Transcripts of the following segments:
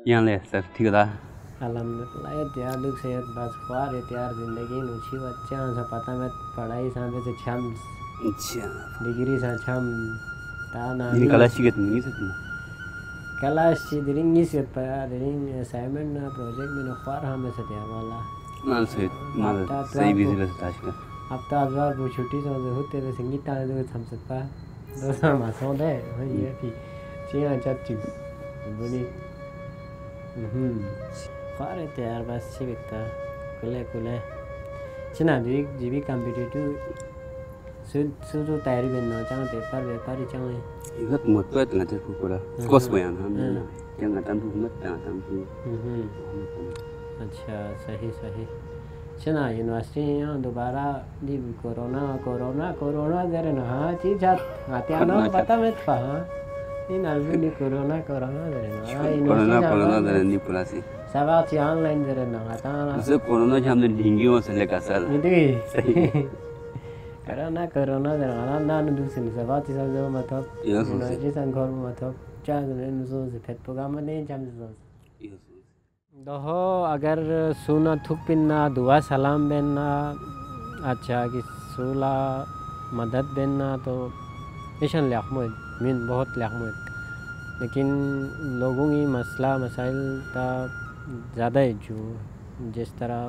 Yang le sir ठीक था अल्हम्दुलिल्लाह यार दुख से बस ख्वार है यार जिंदगी ऊँची बच्चा सा पता मैं पढ़ाई सामने से छम अच्छा डिग्री सा छम ताना ini kalau sih gitu nih sih kelas si dering ngisi pa dering assignment na project में ना ख्वार हमें से दिया वाला mal सही busy बस आज का अब तो अगर वो छुट्टी से होते वे संगीत आने दो हम सकता दो साल मासों दे ये भी चिया चाचू बनी ख्वार है यार बस सी बिकता कुले चना जीवी कम्पिटिटिव सुजो तैयारी बनना चाहे पेपर ही चाहे इधर मत पे तंग चल पूरा कोर्स बयान हम क्या ngatan tuh मत ngatan tuh अच्छा सही चना यूनिवर्सिटी यहाँ दोबारा दी कोरोना जरे ना हाँ चीज़ आते आना पता मैं था इन अलग दी कोरोना जरे ना कोरोना जरे नहीं पूरा सी सब आज ऑनलाइन जरे ना आता ना उसे कोरोना जब हमने ढींगी वो से लेकर सर itu कोरोना जरे ना दूसरी सब आज सब जो मतलब यूनिवर्सिटी संघर्ष मतलब चाहे नुसो से फेट प्रोग्राम में नहीं जम जो दोहो अगर सुना थुक पिन्ना दुआ सलाम बेनना अच्छा कि सुला मदद बेनना तो इशन लखमद मिन बहुत लखमद लेकिन लोगों की मसला मसाइल ता ज़्यादा है जो जिस तरह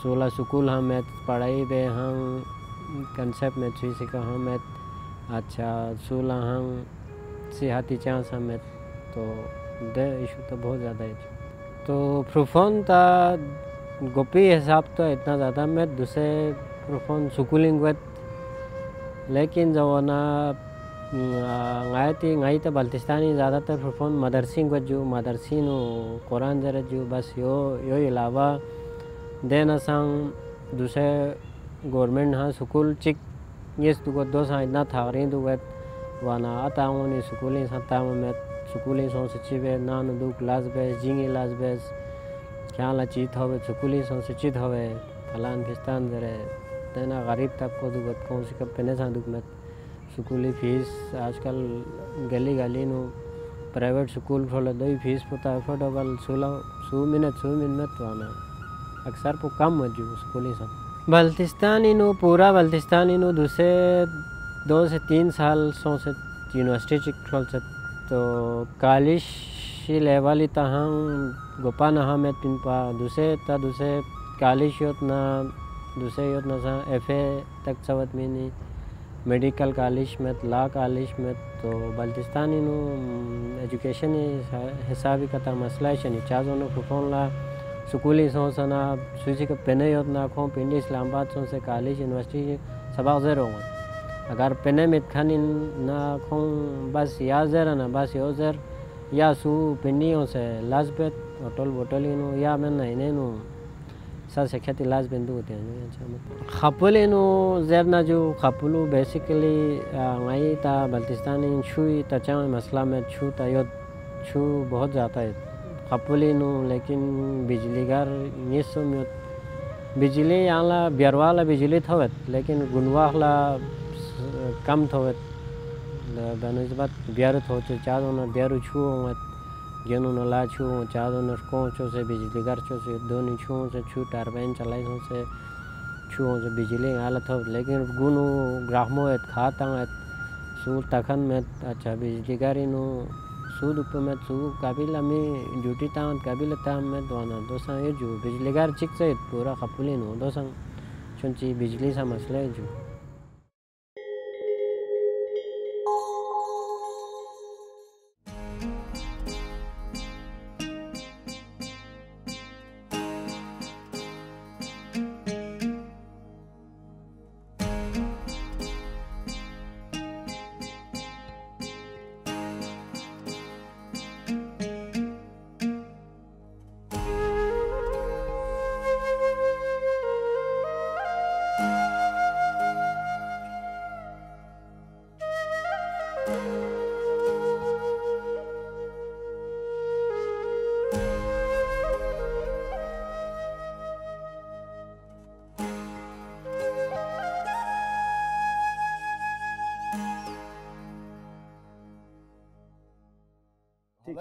सोला स्कूल हम पढ़ाई बे हम कंसेप्ट में चीज़ सीखा हम अच्छा सोला हम सिहाती चांस हम तो दे इशू तो बहुत ज़्यादा है तो प्रोफोन था गोपी हिसाब तो इतना ज़्यादा मैं दूसरे प्रोफोन स्कूलिंग वत लेकिन जो ना गाय तो बल्तिस्तानी ज़्यादातर प्रोफोन मदरसिंग वत जो मदरसिन कुरान जरा जो बस यो अलावा देना संग दूसरे गवर्नमेंट हाँ स्कूल चिक ये तो दो सा इतना था रही तो वत वाना आता हूँ नहीं स्कूलिंग संता में स्कूलिंग सौ सच्ची बे नान दो क्लास बेस जिंगी क्लास बेस क्या ला चीत होवे स्कूलिंग सौ सच्ची होवे फलान फिस्तान जरे तेना गरीब तक को दुबत कौन सी कब पहने सा दुख मत स्कूली फीस आजकल गली नो प्राइवेट स्कूल खोले दो ही फीस पता अफोर्डेबल 16 मिनट मत वाना अक्सर को कम मजू स्कूली सा बल्तिस्तान इनो पूरा बल्तिस्तान इनो दूसरे 2 से 3 साल सौ से यूनिवर्सिटी खोल से तो कॉलेज लेवल तहाँ गोपा नहा में पिन पा दूसरे कॉलेज योजना दूसरे योजना सा FA तक सवत में नहीं मेडिकल कॉलेज में ला कॉलेज में तो बल्तिस्तान इनो एजुकेशन हिसाब का मसला है शनि चारों ने प्रोफोन ला स्कूली सौ सना सूची का पेने योजना खो पिंडी इस्लामाबाद सौ से कॉलेज यूनिवर्सिटी सबक ज़ेरो अगर पेने में खानी ना खो बस या ज़ेरा ना बस यो ज़ेर या सू पिंडियों से लाजबेत होटल इनो या मैं नहीं नो सर से खेती लाज बिंदु होते हैं खपुल इनो ज़ेर ना जो खपुलू बेसिकली आई ता बल्तिस्तानी छुई तचा मसला में छू तयो छू बहुत ज़्यादा है खपुली नो लेकिन बिजली घर ये सुमित बिजली आला बिरवाला बिजली थवत लेकिन गुनवाला कम थवत बनस्बत बियार थो चादों न बियारू छू मत गेनु न ला छू चादों न कोचो से बिजली घर छो से दोनों छू से छू टरबाइन चलाई हो से छू से बिजली आला थो लेकिन गुनु ग्राहमो है खाता है सू तखन में अच्छा बिजली घर इनो सूद ऊपर में सू काबिल में ड्यूटी तान काबिल ताम में दोना दोसा ये जो बिजली घर चिक से पूरा खपुली नो दोसा चुनची बिजली सा मसला है जो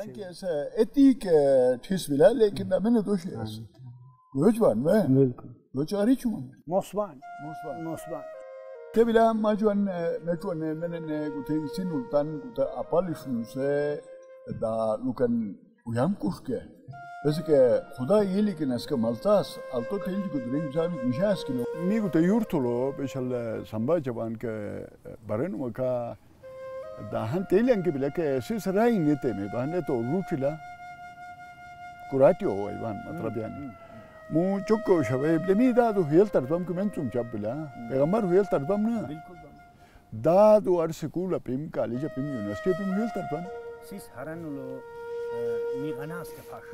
हालांकि ऐसा एतिक ठिस बिला लेकिन मैंने तो शेयर योजवान में बिल्कुल योचारी चुन मोस्बान के बिला माजुan metro ne menene gutin sinultan guta apalishun se da lukan uyam kushke Besike खुदा ये लेकिन इसका मल्तास अल्टो तेंज को ड्रिंक जामी विशास किलो मी गुते यूर्टलो बेशल संबा जवान के बरन वका दाहन तेलियन के बिला के सिस राई नेते में बहने तो रूटिला कुराटियो इवान मतलब यानी मु चुक्को शवे ब्लेमी दादु हेल तरबम के मेंचुम चबला पैगंबर हेल तरबम ना बिल्कुल दादु अरसकुल पिम कॉलेज पिम यूनिवर्सिटी पिम हेल तरबम सिस हरनुलो मी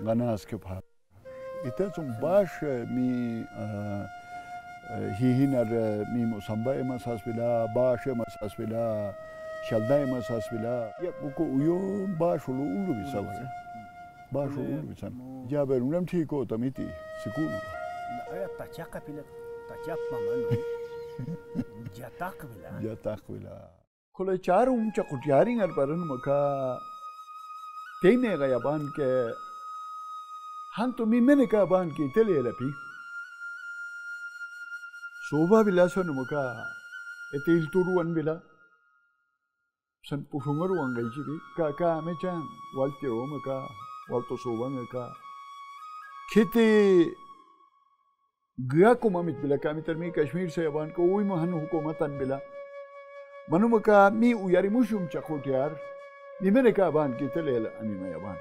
ganas ke par ite zum bash mi hihinar mi musamba emasas bila bash emasas bila shalda emasas bila ya buku uyon bash ulu bisawara bash ulu bisan ya berunam thiko tamiti sikulu aya tachaka pila tachap mamano jatak bila kole charum chakutyaring ar paran maka Tene gaya ban ke hanto mi mene ka ban ki tele lapi soba bila son muka etil turuan bila san pusungaru angai jibi ka me chan walte o muka walto soba muka khete gya ko mamit bila ka mi termi kashmir se ban ko ui mahan hukumatan bila manu muka mi uyari mushum chakotyar निमेने का बान की तलेल अमीमा यबान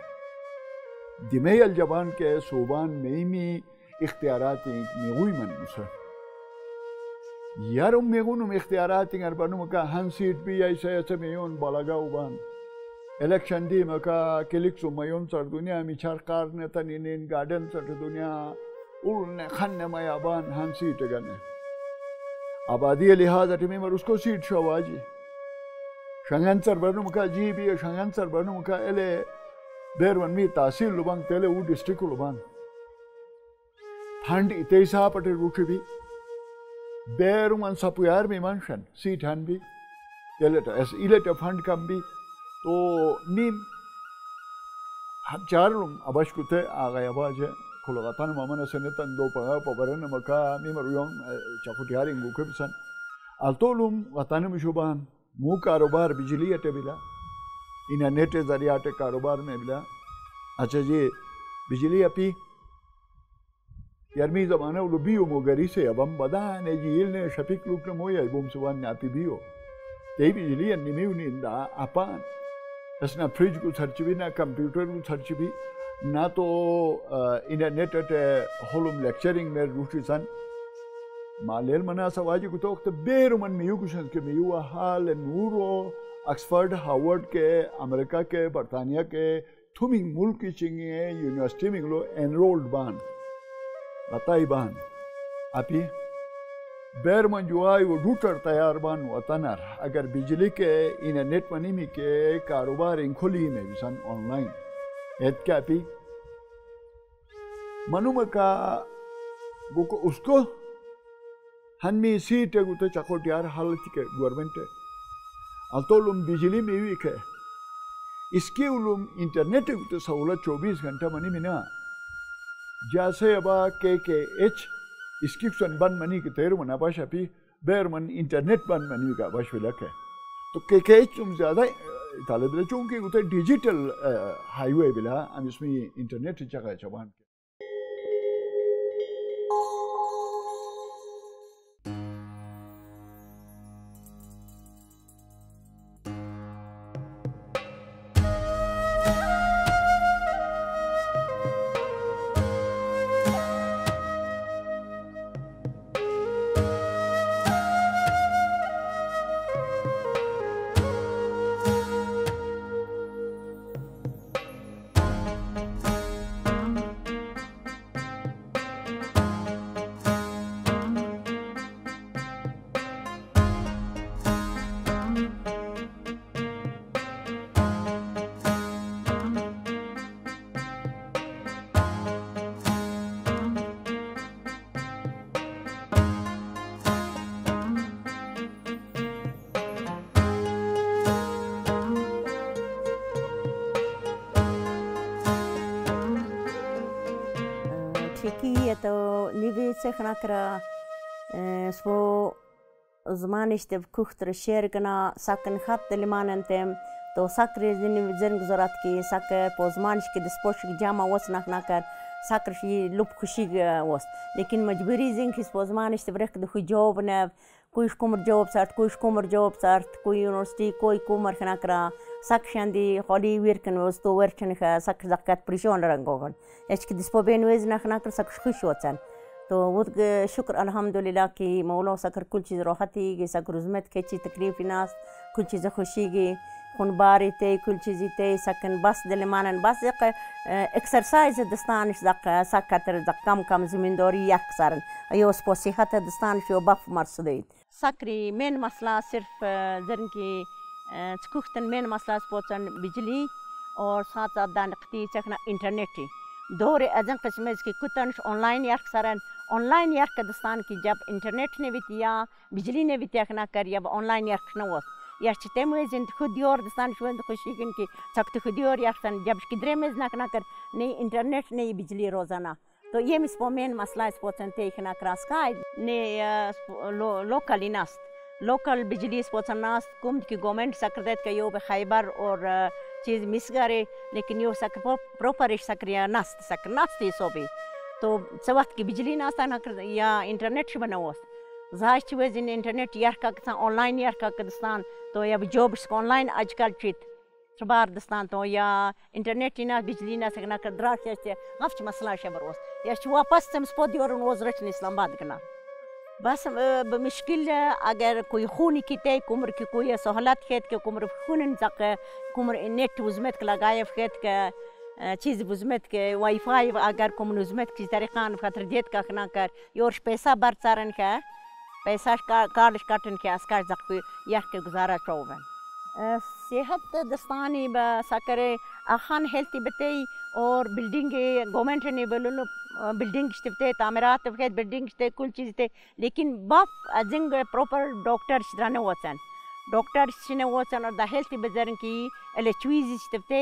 दिमेय अल-जबान के Soban meme इख्तियारात मेगुई मन मुसा यार मेगुनुम इख्तियारात अरबानु मका हंसीट भी ऐसा ऐसा मेयोन बालागा उबान इलेक्शन दी मका किलिक्सु मयोन सर दुनिया मिचार कार ने तनिनेन गार्डन सर दुनिया उलने खन्ने मयाबान हंसीट गने आबादी लिहाज अटमी मर उसको seat शवाजी Shangansar banu muka jibi shangansar banu muka ele berwan mi tahsil lubang tele u district lubang fund iteisa pate ruchibi beruman sapuyar mi manshan seat han bi eleta as ileta fund kam bi to nim hajarlum abashkute agaya baje kologatan mamana senetan do paga pabaran maka mi maruyom chakutiaring gukebsan altolum watanu mishuban मु कारोबार बिजली अटे बिला इना net जरिया अटे कारोबार में बिला अच्छा जी बिजली अपी यारमी जमाने उलो बियो मोगरी से अब हम बदा ने जील ने शफीक लुक ने मोया बुम सुवान ने अपी बियो ते बिजली निमिउ निंदा अपान असना फ्रिज को सर्च भी ना कंप्यूटर को सर्च भी ना तो इना नेट अटे होलुम लेक्चरिंग में रूटी सन मालेल मना सवाजी को तो वक्त बेरुमन मियू कुशन के मियू हाल नूरो ऑक्सफोर्ड हार्वर्ड के अमेरिका के बर्तानिया के थुमिंग मुल्क की चिंगे यूनिवर्सिटी में लो एनरोल्ड बान बताई बान आपी बेरुमन जो आई वो रूटर तैयार बान वतनर अगर बिजली के इन नेट मनी में के कारोबार इंखोली में विसन ऑनलाइन ऐड क्या आपी मनुम का वो को उसको हन्मी सीट गुते चकोटियार हालत के गवर्नमेंट अल्टोलुम बिजली में भी के इसके उलुम इंटरनेट गुते सहूलत 24 घंटा मनी मिना जैसे अब KKH इसकी बन मनी के तेरु मना पास अपी बेरमन इंटरनेट बन मनी का पास विलक है तो KKH तुम ज़्यादा ताले बिला चूँकि गुते डिजिटल हाईवे बिला हम इसमें इंटरनेट जगह चबान Nivi to nivi cechna kra svo zmanish te kuchtre shergna saken khat limanentem to sakre zin zerng zorat ki sak po zmanish ki disposh jama was nakar sakre shi lup khushi was lekin majburi zin ki po zmanish te brek de job ne कोई Kumar job shirt कोई university कोई Kumar खनाकरा suction दी हॉली वीर कन वस्तु वर्चन का सक जक्कत प्रिशोन रंगोगन एचकी दिसपो बेनवेज नखनाकर सक खुश होचन तो वो शुक्र अल्हम्दुलिल्लाह की मौला सकर कुल चीज़ राहती की सक रुज़मत के ची तकलीफ नास कुल चीज़ खुशी की कुन बारी ते कुल चीज़ ते सकन बस दिलमानन बस जक एक्सरसाइज दस्तानिश जक सकतर जक कम ज़मींदारी यकसरन अयो स्पो सेहत दस्तानिश यो बफ मर्सदे सकरी मेन मसला सिर्फ जन की चकुख्तन मेन मसला स्पोचन बिजली और साथ साथ दानकती चखना इंटरनेट दौर अजन किस्म की कुतनश ऑनलाइन यार सरन ऑनलाइन यार कदस्तान की जब इंटरनेट ने वितिया बिजली ने वितिया ना कर या ऑनलाइन यार न वस या चते में जिन खुद और दस्तान शुन खुशी किन की सख्त खुद और यार सन जब किधरे में ना कर नहीं इंटरनेट नहीं बिजली रोजाना तो ये मिसपो मेन मसला स्पोचन ते खना क्रॉस का ने लोकल बिजली स्पोचन नास कुम की गवर्नमेंट सकरदेत का यो खैबर और चीज़ मिस करे लेकिन यो सक प्रॉपर सक्रिया नास्ती सोबी तो सवत की बिजली नास्ता ना कर या इंटरनेट से बनाओस जाहिर चीज़ इन इंटरनेट यार का ऑनलाइन यार का दस्तान तो या जॉब्स ऑनलाइन आजकल चित शबार दस्तान तो या इंटरनेट ना बिजली ना सकना कर द्राश या गफ्च मसला शबरोस या वापस हम स्पोद और वजरच इस्लामाबाद कना बस मुश्किल अगर कोई खून की ते कुमर की कोई सहूलत खेत के कुमर खून तक कुमर नेट उज़मत लगाए खेत के चीज़ उज़मत के वाईफाई अगर कुमर उज़मत की तरीक़ान खतर देत का ना कर योर पैसा बरसारन का पैसा कार्ड काटन के अस्कार जक यार के गुजारा चौवन सेहत दस्तानी ब सकरे अखान हेल्थी बते और बिल्डिंग गवर्नमेंट ने बोलो बिल्डिंग स्थिते तामीरात वगैरह बिल्डिंग स्थिते कुल चीज़ थे लेकिन बाप अजिंग प्रॉपर डॉक्टर रहने वचन डॉक्टर ने वचन और द हेल्थ बजरन की एलएचवी स्थिते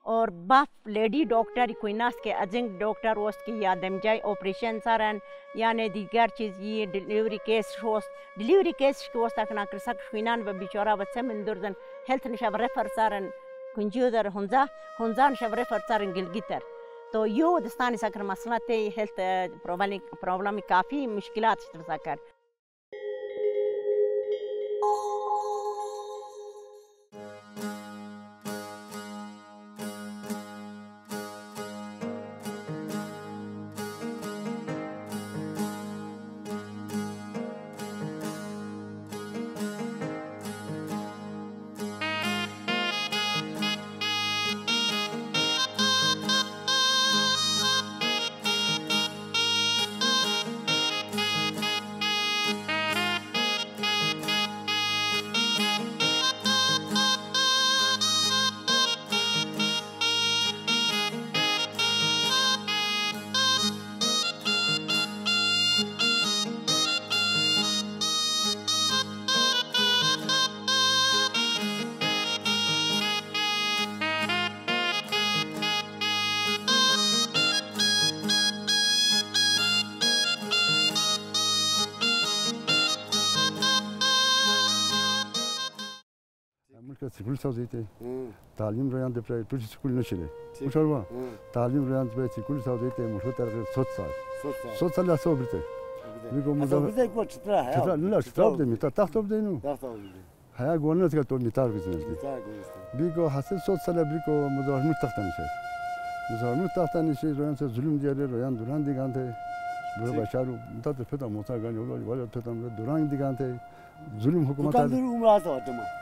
और बाप लेडी डॉक्टर कोई नास के अजिंग डॉक्टर वोस्ट की या दम जाए ऑपरेशन सारन यानी दीगर चीज़ ये डिलीवरी केस वोस्ट तक ना कर सक फिनान व बिचारा बच्चे में दुर्दन हेल्थ निशाब रेफर सारन कुंजूदर हुंजा निशाब रेफर सारन गिलगितर तो यो दस्तानी सकर मसला ते हेल्थ प्रॉब्लम काफ़ी मुश्किलात सकर स्कूल साउज़ीते तालीम रोयान दे प्राइवेट स्कूल नशिले मुशरवा तालीम रोयान दे स्कूल साउज़ीते मुशतर के 100 साल या 100 बिते बिको मुझे बिते को चित्रा है चित्रा ला चित्रा दे मिता ताख्तोब दे नु हाया गोन का तो मितार बिजने बिको हासिल 100 साल बिको मुझे मुताख्तानी से रोयान से जुल्म दिया रोयान दुरान दिगांते बुरा बचारू मुता तो फिर मोसा गानी वाला फिर दुरान दिगांते जुल्म हुकूमत का उम्र आता है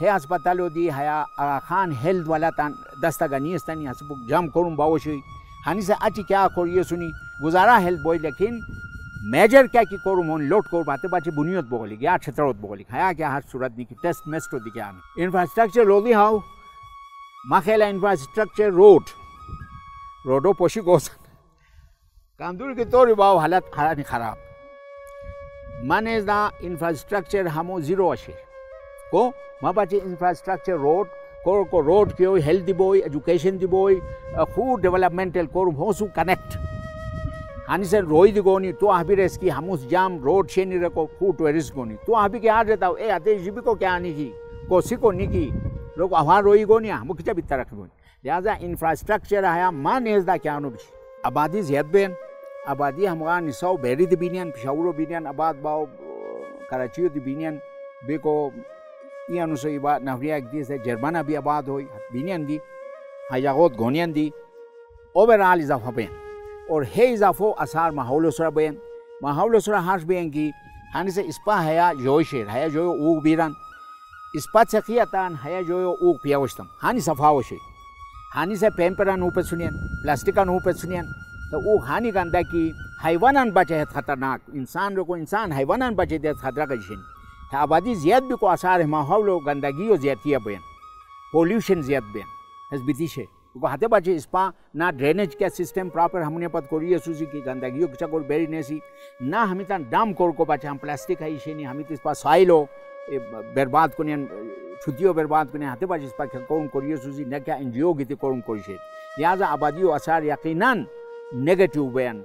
हे अस्पतालो दी हया आगा खान हेल्थ वाला तान दस्तगनी istani hasbuk jam korum bawoshi hani se achi kya koriye suni guzara health boy lekin major क्या की कोरुम होन लोट कोर बाते बाचे बुनियत बोली गया क्षेत्रवत बोली खाया क्या हर सूरत दी की टेस्ट मेस्टो दी क्या इंफ्रास्ट्रक्चर लोदी हाउ माखेला इंफ्रास्ट्रक्चर रोडो पोशी गोस कामदूर के तोरी बाव हालत खराब माने दा इंफ्रास्ट्रक्चर हमो जीरो अशे को मा बाचे इंफ्रास्ट्रक्चर रोड को रोड के हेल्थ दी बोय एजुकेशन दी बोय फूड डेवलपमेंटल कोरुम होसु कनेक्ट हानि से रोई दी गोनी तो आबी रेस की हमूस जाम रोड शेनी रे को फूड टूरिस्ट गोनी तो आबी के आ रहता ए आते जीबी को क्या आनी की कोसी को नी की लोग आवार रोई गोनी हम किचा बितर रख गोनी लिहाजा इंफ्रास्ट्रक्चर आया मानेज दा क्या नो आबादी ज़्यादा बेन आबादी हमगा निसाव बेरी दी बिनियन पिशाउरो बिनियन आबाद बाव कराची दी बिनियन बेको यानु से इबा नवरिया दी से जर्मना भी आबाद होई बिनियन दी हायागोत गोनियन दी ओवरऑल इजाफा बेन और हे इजाफो आसार माहौलसरा बेन माहौलसरा हाश बेन की हानि से इस्पा हया जोशेर हया जो ऊग बीरन इस्पा चकियातान हया जो ऊग पियावस्तम हानि सफावशे हानि से पेम्परन ऊपर सुनियन प्लास्टिकन ऊपर सुनियन तो ऊग हानि गंदा की हैवानन बचे है खतरनाक इंसान को इंसान हैवानन बचे दे खतरा का जिन आबादी ज़्यादा भी को आसार है माहौल गंदगी और ज़्यादतिया बेन पोल्यूशन ज़्यादा बेन हस बितिशे को हाथे बाचे इस्पा ना ड्रेनेज क्या सिस्टम प्रॉपर हमने पद कोरिए सुजी की गंदगी किचा कोर बेरी नेसी ना हमें तान डाम कोर को बाचे हम प्लास्टिक है इसे नहीं हमें इस्पा साइलो बर्बाद को नहीं छुट्टियों बर्बाद को नहीं हाथे बाचे इस्पा कौन कोरिए सुजी न क्या एनजीओ की तो कौन कोरिशे लिहाजा आबादी और आसार यकीनन नेगेटिव बयान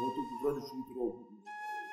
वो तो ब्रदर शुरू करो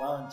5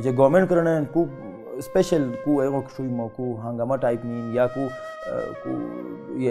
जे गवर्नमेंट करने को स्पेशल को एगो शुई मो को हंगामा टाइप मीन या को ये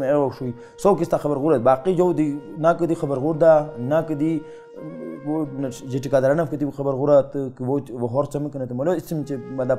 में एगो शुई सो किस्ता खबर गुरत बाकी जो दी ना कदी खबर गुरदा ना कदी वो जेटी कादराना कदी खबर गुरत वो हर समय कने तो मलो इसम मतलब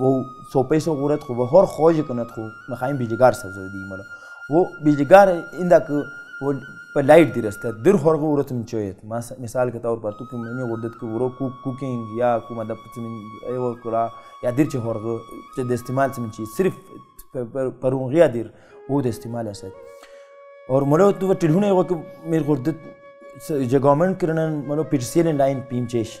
वो 100 पैसों गुरत खो हर खोज कनत खो नखाइम बिजगार सब्ज दी मलो वो बिजगार इंदा को वो पर लाइट दी रस्ता दिर हर को गुरत में चोयत मिसाल के तौर पर तू कि मैं गुरदत को वो कुकिंग या को मतलब ए वो करा या दिर च हर को च इस्तेमाल से चीज सिर्फ पर गया दिर वो इस्तेमाल है और मलो तू टिलहुने वो मेरे गुरदत जे गवर्नमेंट करन मलो पिरसील लाइन पीमचेश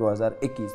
2021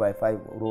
वाईफाई रो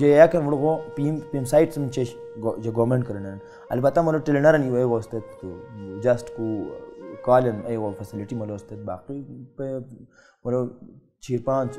जे याकन मुळगो पीम साइट सम चेश जे गवर्नमेंट करन अलबत्ता मलो टेलनर नि वे वस्तात जस्ट को कॉलन एगो फैसिलिटी मलो वस्तात बाकी पे मलो 4-5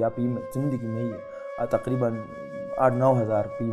या पीम जिंदगी की में तकरीबन 8-9 हज़ार पीम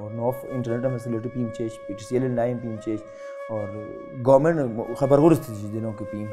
और नॉफ इंटरनेट फैसिलिटी पीम चेश पीटीसीएल लाइन पीम चेश और गवर्नमेंट खबर गुरस्त दिनों की पीम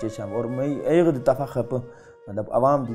चेशम और मैं एगो दफा खप मतलब आवाम दी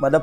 मतलब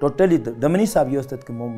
टोटली दमनी साहब ये कि मो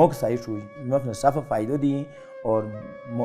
मोक साइट हुई मफन साफा फायदो दी और मो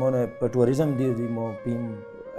मो ने टूरिज्म दी मो पीम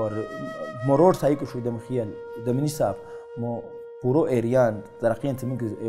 और मो रोड साइट को दम खियाल दमनी साहब मो पूरो एरिया तरक्की सम के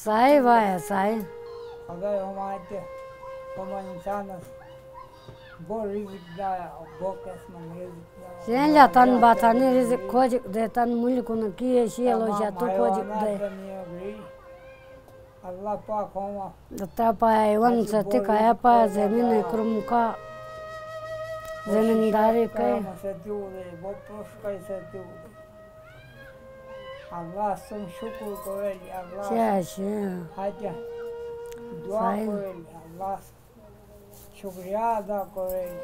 Sai vai, sai. Agora como insanos bor rizik da bokas man rizik da. Sen ya tan batani rizik kojik de tan mulkun ki shielo ja tu kojik de. Allah pak homa. Data pa wan sa te kaya pa zemin krum ka zemindari kai. Allah sun şükür koyeli Allah. Hadi dua koyeli Allah. Şükriya da koyeli.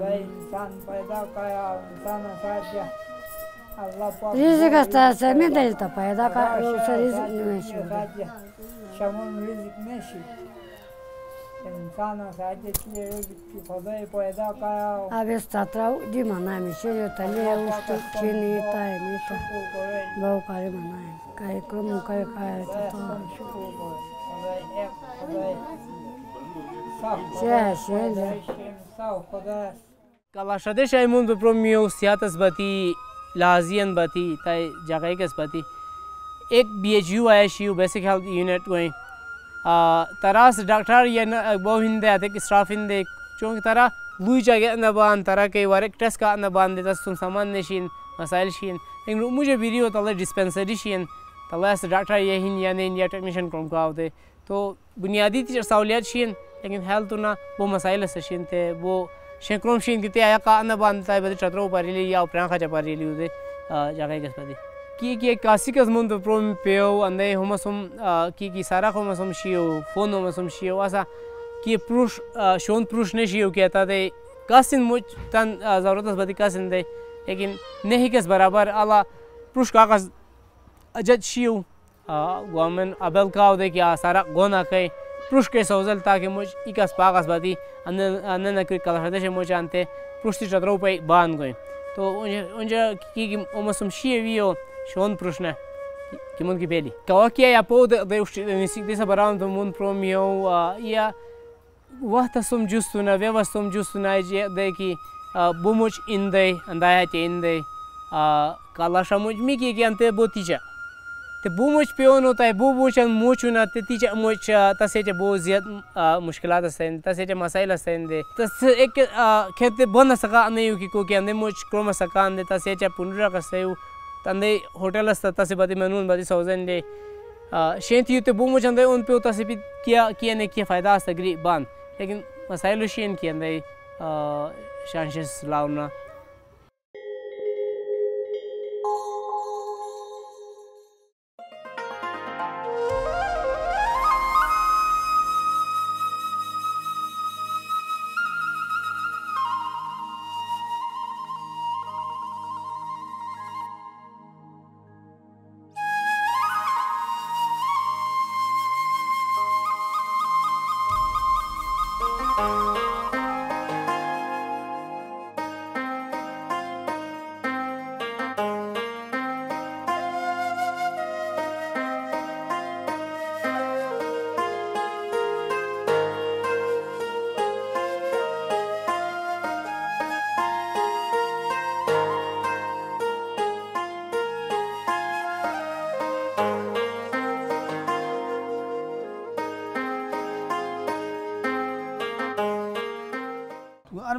Ve insan पैदा kaya insan sadece Allah pak. Rizik hasta semi değil ta पैदा ka yoksa rizik neşi. Şamun rizik neşi. इंसान sadece ki rizik Khudai पैदा kaya. Abi statrau di mana misheyo tali ustu chini ta mita. Bau kare mana kai krum kai kai ta. Kalaşade şaymun bu promiyo siyatas bati laziyan bati tay jagay kes bati ek BHU ISU basic health unit going तरास doctor या बहु हिंदे आते कि staff हिंदे चूँकि तरा Louis जगह न बान तरह के वर्क टेस्ट का न बान देता सुन सामान नशीन मसाइल शीन लेकिन मुझे वीडियो तले डिस्पेंसरी शीन तले से डॉक्टर यही या नहीं या टेक्नीशियन कौन का होते तो बुनियादी सहूलियत शीन लेकिन हेल्थ ना वो मसाइल से शीन थे वो शेक्रोम शीन कितने आया का न बांधता है बदे चतरों पर ली या उपरां खा चपा ली उसे जगह के स्पति की कासी का ज़मून तो प्रोम पेयो अंदर हम सम की सारा को मसम शियो फोन हम सम शियो ऐसा कि पुरुष शोन पुरुष ने शियो कहता थे कासिन मुझ तन ज़रूरत बदी कासिन दे लेकिन नहीं किस बराबर अला पुरुष कागज अजद शियो गवर्नमेंट अबल का दे कि सारा गोना कहे पुरुष के सौजल ताकि मुझ इकास पागस बदी अन्य न कलर से मुझ जानते पुरुष की चतरों पे बांध गए तो उनजा की मसम शियो शोन प्रश्न कि मुन की पहली कवा किया या पौध दे निसिक दिशा बराम तो मुन प्रोमियो या वह तसम जुस्तुना व्यवस्थम जुस्तुना जे दे कि बुमुच इंदे अंदाया ते इंदे काला शमुज मी की अंते बोतीचा ते बुमुच पेओन होता है बुमुचन मुचुना ते तीचा मुच तसेचे बो ज्यादा मुश्किलात असते तसेचे मसाइल असते दे तस एक खेते बन सका नहीं की को के अंदे मुच क्रोम सका अंदे तसेचे पुनरा कसते तंदे होटल असतात तसे बाती म्हणून बाती सौजनले शेंती युते बुमो चंदे उन पे तसे भी किया ने किया फ़ायदा सगरी बान लेकिन मसाइल शेन की अंदे चांसेस लाउना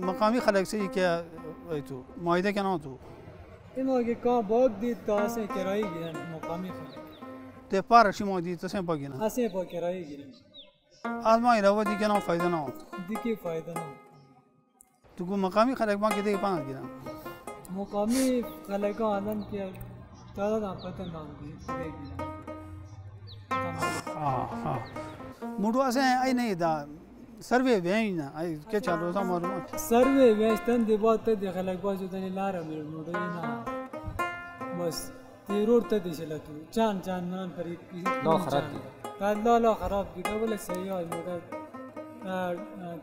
मकामी खलक से क्या तो मायदे क्या ना तो इनो के का बहुत दी तासे किराई गिन मकामी खलक ते पार शी मोदी तो से पगिना असे पो किराई गिन आज मा इलावा दी क्या ना फायदा ना दी के फायदा ना तो को मकामी खलक मा के दे पांच गिना मकामी खलक का आनंद क्या ज्यादा ना पता ना दी हां मुडो असे आई नहीं दा सर्वे वेना आई के चालो समारो सर्वे वेस्टन दे बात दे खलक बाजू तने लारा मेरे मोडना बस ते रोड ते दिशला तू चान चान नान पर लो खराब दी ला खराब दी बोले सही है मोडा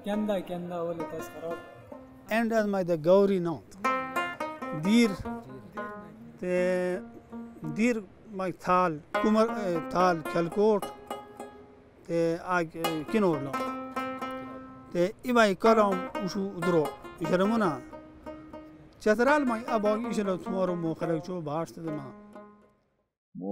केंदा बोले बस खराब एंड एज माय द गौरी नो दीर माय थाल कुमर थाल खलकोट ते आग किनोर लो ते इबाई कलम उशु उधरो इशरमुना चतराल माई अबाग इशलो तुम्हारो मोखलक जो बाहर से दमा मो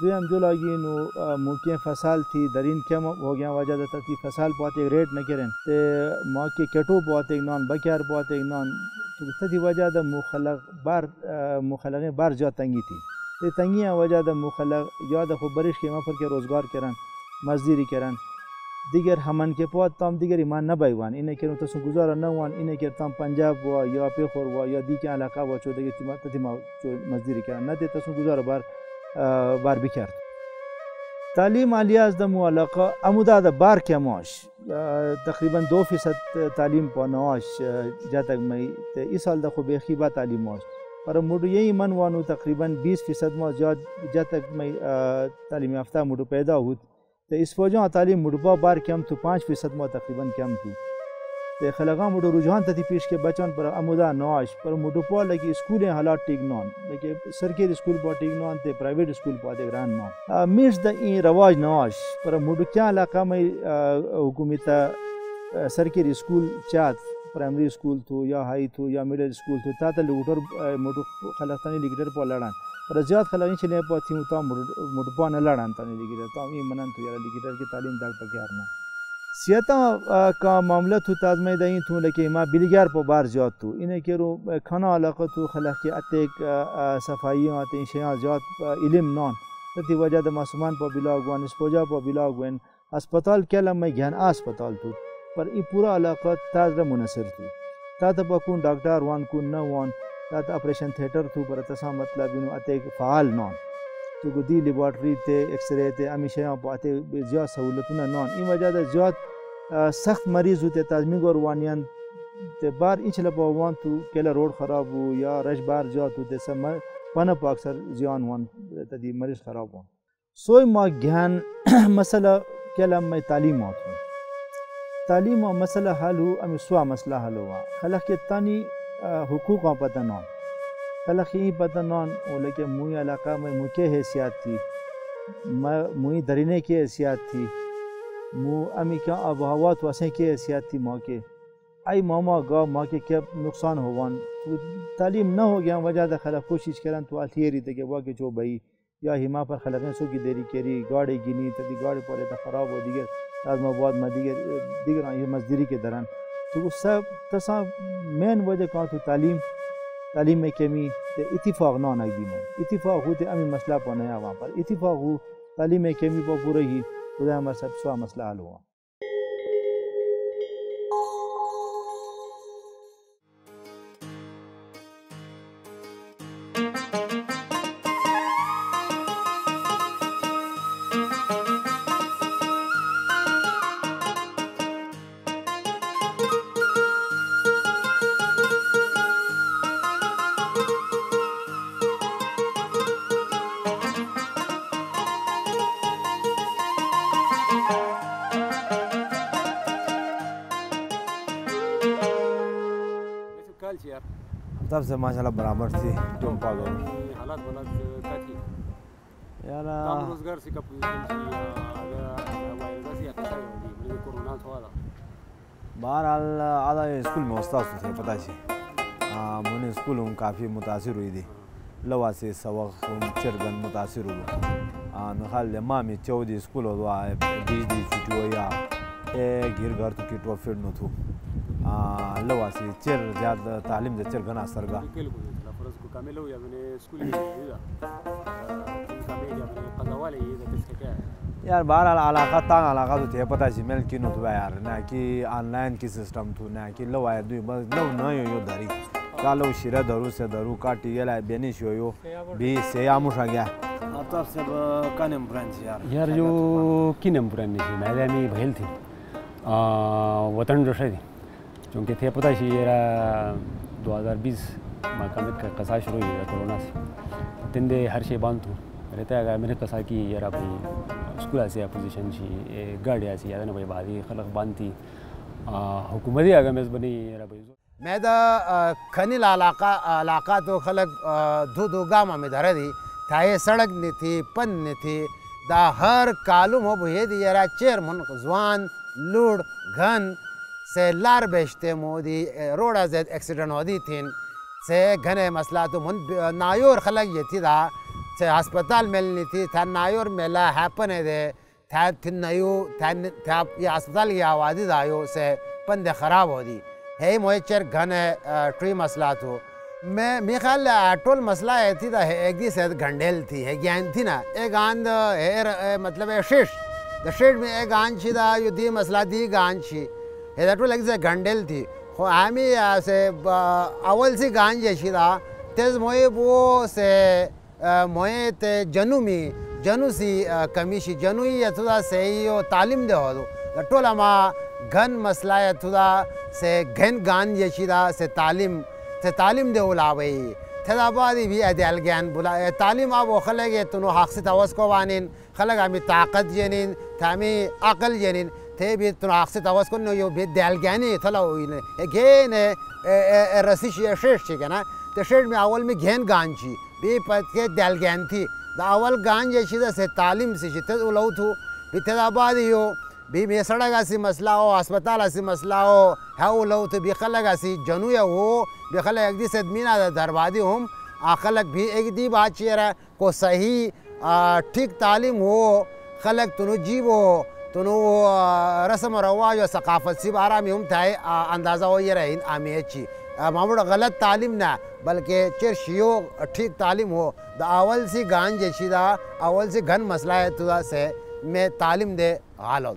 दुयम जो लागी नो मुके फसाल थी दरीन क्या हो गया वजह दता थी फसाल पाते रेट न करें ते मां के केटो पाते नॉन बकियार पाते नॉन तो तथी वजह द मुखलगे बार जो तंगी थी ते तंगिया वजह द मुखलग याद खो बरिश के मफर के रोजगार करन मजदूरी करन दिगर हमन के पौत तम दिगर ईमान न बैवान इन्हें के तो गुजारा न वान इन्हें के तम पंजाब वा या पेखोर वा या दी के इलाका वा चो दगे तिमा मजदूरी करन न ते तो गुजारा बार बिखर तालीम आलियाज द मुअलका अमुदा द बार के माश तकरीबन 2% तालीम पनाश जतक मई ते इस साल द खो बेखिबा तालीम माश पर मुडु यही मन वानु तकरीबन 20% माश जतक मई तालीम याफ्ता मुडु पैदा हुत तो इस वजह तालीम मुडबा बार कम तो 5% में तकरीबन कम थी तो खलगा मुडो रुझान तथी पीछ के बचन पर अमुदा नवाश पर मुडपा लगी स्कूलें हालात टिक नॉन लेकिन सरकारी स्कूल पर टिक नॉन ते प्राइवेट स्कूल पर देगरान नॉन मिस द ई रवाज नवाश पर मुडो क्या इलाका में हुकूमत सरकारी स्कूल चात प्राइमरी स्कूल थो या हाई थो या मिडिल स्कूल थो ता लुटर मुडो खलतानी लिगडर पर लड़ान पर ज़्यादा खलानी चले पाती हूँ तो मुडपा न लड़ान तानी लिगडर तो ये मनन तो यार लिगडर की तालीम दाग पर क्या सियता का मामला तो ताजमे दही तो लेके माँ बिलगार पर बार जात तो इन्हें के रो खाना अलाक़ा तो खलाक़ के अतेक सफाइयाँ आते शेयाँ जात इल्म नॉन तथी वजह द मासूमान पर बिलागवान स्पोजा पर बिलागवान अस्पताल क्या लम्बे ज्ञान अस्पताल तो पर ये पूरा इलाका ताज़ा मुनसर थी ताता पकून डॉक्टर वान को न वान ताता ऑपरेशन थिएटर थू पर तसा मतलब इन्हों अतेक फ़ाल नॉन तो गुदी लेबॉर्ट्री थे एक्सरे थे हमेशा यहाँ पाते ज़्यादा सहूलत न नॉन इन वजह द ज़्यादा सख्त मरीज़ होते ताजमी और वानियन ते बार इंच लपवान तो केला रोड ख़राब हो या रश बार ज़्यादा होते सब पन अक्सर ज़ियान वन तदी मरीज़ ख़राब हो सोई माँ ज्ञान मसला केला में तालीम होता तालीम और मसला हल हो अमी स्वा मसला हल हुआ खलक के तानी हुकूक पता नॉन खलक ही पता नॉन वो लेके मुई इलाका में मुके हैसियत थी मुई दरीने की हैसियत थी मु अमी क्या आबहवा तो असें की हैसियत थी मौके आई मामा गाँव मौके क्या नुकसान होवन तो तालीम न हो गया वजह द खलक कोशिश करन तो अथियरी थे कि वह के जो भाई या हिमा पर खलकें सो की देरी करी गाड़ी गिनी तदी गाड़ी पर तो ख़राब हो दिगर आजमाबाद में दिगर ये मजदूरी के दौरान तो वो सब तसा मेन वजह कहाँ तो तालीम में कमी तो इत्तिफाक ना नकदी में इत्तिफाक होते अमी मसला पर नया वहाँ पर इत्तिफाक हो तालीम में कमी पर पूरा ही खुदा हमारा सब स्वा मसला हल हुआ तब से माशाल्लाह बराबर थी तुम पागल हालात बलात क्या थी यार काम रोजगार से कब मुझे कोरोना हुआ था बहरहाल आधा स्कूल में उस्ताद थे पता है मैंने स्कूल में काफ़ी मुतासिर हुई थी लवा से सबक चरगन मुतासिर हुआ मिसाल माँ में चौदी स्कूल हुआ बीच छुट्टी हो या गिर घर तो किट फिर न थू लवा से चेर ज़्यादा तालीम से चेर घना असर का यार बहरहाल इलाका तांग इलाका तो थे पता है मेल की नोट यार ना कि ऑनलाइन की सिस्टम थू ना कि लवा दुई बस लो न यो दारी कालो शिरा दरू से दरू काटी गेला बेनिश यो भी से आमुश आ गया तब से कनेम ब्रांच यार जो किनेम ब्रांच थी मैदानी भैल थी वतन जोशे थी क्योंकि थे पता है ये 2020 में कमिट का कसा शुरू हुई कोरोना से तिंदे हर शे बांध तू रहता है मैंने कसा की यार भाई स्कूल से अपोजिशन छी गाड़ी ऐसी याद ना भाई बादी खलक बांधती हुकूमती आगे में बनी यार भाई मैं दा खनिल इलाका तो खलक दो गामा में धरा दी था ये सड़क नहीं थी पन नहीं थी दा हर कालूम हो भे दी यार चेयर मन जवान लूड़ घन से लार बेचते मोदी रोड से एक्सीडेंट होती थी से घने मसला तो मन नायोर खलक ये थी था से अस्पताल मिलनी थी था नायोर मेला हैपन है दे था नयो था ये अस्पताल की आवाज़ी आयो से पंदे ख़राब हो दी है मोए चेर घने ट्री मसला तो मैं ख्याल टोल मसला है थी था एक दी से घंडेल थी है ज्ञान थी ना एक आंद है मतलब है शीश द शेड में एक आंच छी था यो दी मसला दी गांच छी हे टोल एक से घंडेल थी हो आमी से अवल सी गांच जैसी था तेज मोए वो से मोए ते जनू सी कमीशी जनू ही यथुदा से यो तालीम दे हो दो टोल अमा घन मसला यथुदा से घन गान जैसी था से तालीम दे उला भाई थेदाबादी भी अदल ज्ञान बुला तालीम अब वो खलगे तुनो हक से तवस को वानिन खलग आमी ताकत जनिन थामी अकल जनिन थे भी तुनो हक से तवस को यो भी दल ज्ञानी थला हुई ने गेन रसिश शेष छी ना तो शेष में अवल में घेन गान छी भी पद के दल ज्ञान थी द अवल गान जैसी से तालीम से ते उलऊ थू भी थेदाबादी हो भी मे सड़क ऐसी मसला हो अस्पताल ऐसी मसला हो है वो लो तो बेखलग ऐसी जनू या हो बेखलग एक दी सदमीना दरवादी हम आखलग भी एक दी बात चेहरा को सही ठीक तालीम हो खलग तुनु जीव हो तो नो रस्म और रवाज और सकाफत से बारा में हम थाए अंदाज़ा हो ये रहे आमी अच्छी मामूड गलत तालीम ना बल्कि चिर शियो ठीक तालीम हो द अवल सी गान जैसी दा अवल सी घन मसला है तुदा से मैं तालीम दे हाल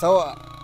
100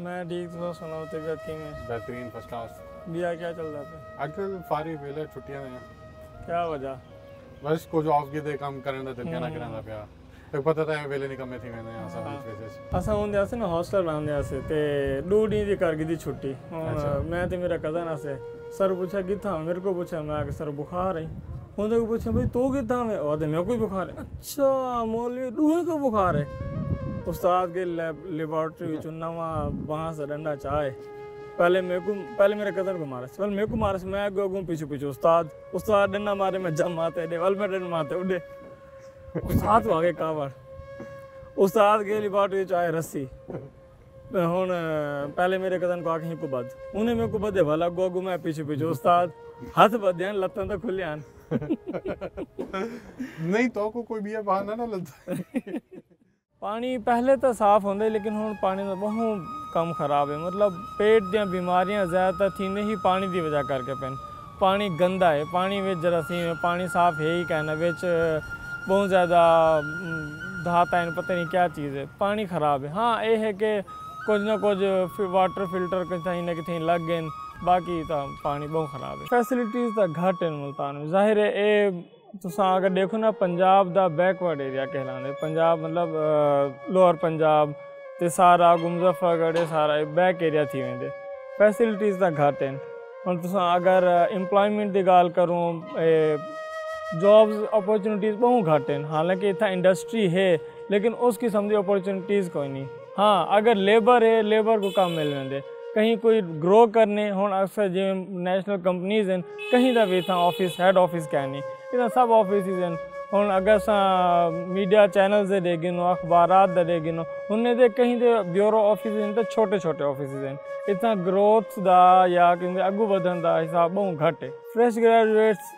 मैं ठीक तो सुनाओ तबियत की में बेहतरीन फर्स्ट क्लास भैया क्या चल रहा था आजकल फारी वेले छुट्टियां हैं क्या वजह बस कुछ ऑफ के दे काम करने दिल क्या ना करना पिया एक पता था वेले निकम्मे थी मैंने यहाँ सब बेसिस असा होंदे आसे ना हॉस्टल रहंदे आसे ते 2 दिन दी कर गई छुट्टी मैं ते मेरा कजन आसे सर पूछा किथा मेरे को पूछा मैं कि सर बुखार है उन्होंने को पूछा भाई तो किथा में और मेरे को बुखार है अच्छा मौलवी रूह को बुखार है उस्ताद के लेबोरेटरी चुनावा वहाँ से डंडा चाय पहले मेरे कदर को मारा पहले मेरे को मारा मैं गो पीछे पीछे उस्ताद डंडा मारे मैं जम मारते डेवल में डंडा मारते उड़े उस्ताद को आगे कावड़ उस्ताद के लेबोरेटरी चाय रस्सी हूँ पहले मेरे कदन को आके को बद उन्हें मेरे को बदे भला गो मैं पीछे पीछे उस्ताद हाथ बदे लत्तन तो खुले नहीं तो को कोई भी बहाना ना लगता पानी पहले तो साफ होंगे लेकिन हुण पानी का बहुत कम खराब है। मतलब पेट दी बीमारियां ज़्यादातर थींदे ही पानी की वजह करके पैन। पानी गंदा है, पानी में जरासीम है, पानी साफ है ही कहना, बिच बहुत ज़्यादा धात है, पता नहीं क्या चीज़ है, पानी ख़राब है। हाँ ये है कि कुछ ना कुछ वाटर फिल्टर कहीं ना कहीं लग गए, बाकी तो पानी बहुत ख़राब है। फैसिलिटीज़ तो घट है मुल्तान में, जाहिर है ये तुसां अगर देखो ना पंजाब दा बैकवर्ड एरिया कहलाने, पंजाब मतलब लोअर पंजाब ते सारा मुज़फ्फरगढ़ सारा बैक एरिया थी वेंदे, फैसिलिटीज़ तो घट हैं। हुण तुसां अगर एम्प्लॉयमेंट की गाल करूँ, जॉब्स अपॉर्चुनिटीज़ बहुत घट हैं। हालांकि इतना इंडस्ट्री है लेकिन उस किस्म की अपॉर्चुनिटीज़ कोई नहीं। हाँ अगर लेबर है, लेबर को कम मिल वेंदे, कहीं कोई ग्रो करने हुण अक्सर जिवें नेशनल कंपनीज़ हैं, कहीं का भी इतना ऑफिस हेड ऑफिस क्या नहीं, इतना सब ऑफिस हैं। हुण अगर असां मीडिया चैनल्स दे गिनो, अखबारात दे गिनो, उन्हें दे कहीं दे ब्यूरो ऑफिस हैं तो छोटे छोटे ऑफिस हैं, इतना ग्रोथ दा या क्योंकि अगू वधन दा हिसाब बहुत घट है। फ्रेश ग्रेजुएट्स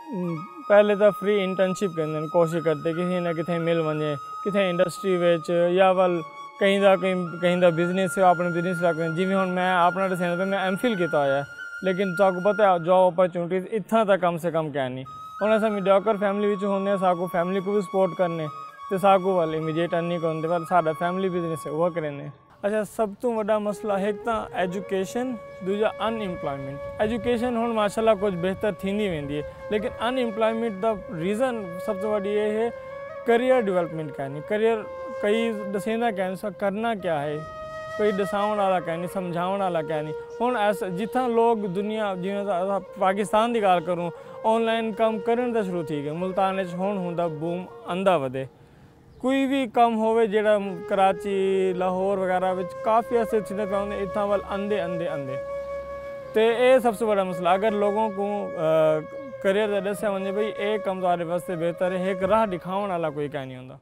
पहले तो फ्री इंटर्नशिप करें, कोशिश करते किसी ना कितें मिल वने, कितें इंडस्ट्री विच या वल कहीं दा बिजनेस है, अपने बिजनेस रखें। जिवें हुण मैं अपना दस्सना तो मैं MPhil किया होया, लेकिन तुहानू पता है जॉब अपॉर्चुनिटीज़ इतना तो कम से कम क्या नहीं। हुण असां मीडियोकर फैमिली विच होंदे, साकू फैमिली को भी सपोर्ट करने ते साकू वाल इमीडिएट अर्निंग होंदे, पर साडा फैमिली बिजनेस है वो करें। अच्छा सब तो वड्डा मसला एक तो एजुकेशन, दूजा अनएम्प्लॉयमेंट। एजुकेशन हुण माशाल्लाह कुछ बेहतर थींदी वेंदी है, लेकिन अनएम्प्लॉयमेंट दा रीज़न सबसे वड्डी ये है करियर डेवलपमेंट का नहीं। करियर कई दसेंदा क्या करना क्या है, कोई दसाउण वाला क्या नहीं, समझाउण वाला क्या नहीं। हुण ऐसा जितना लोग दुनिया जिवें पाकिस्तान की गाल करूँ, ऑनलाइन काम करन दा शुरू थी गए, मुल्तान हुण हुंदा बूम अंधा वधे। कोई भी कम होवे जेड़ा कराची लाहौर वगैरह विच काफ़ी ऐसे थिंदे पाउंदे, इतना वाल अंधे अंधे अंधे। तो ये सबसे बड़ा मसला, अगर लोगों को करियर दस्या वने भाई ये कम तुम्हारे वास्ते बेहतर है, एक राह दिखाने वाला कोई क्या नहीं होंदा।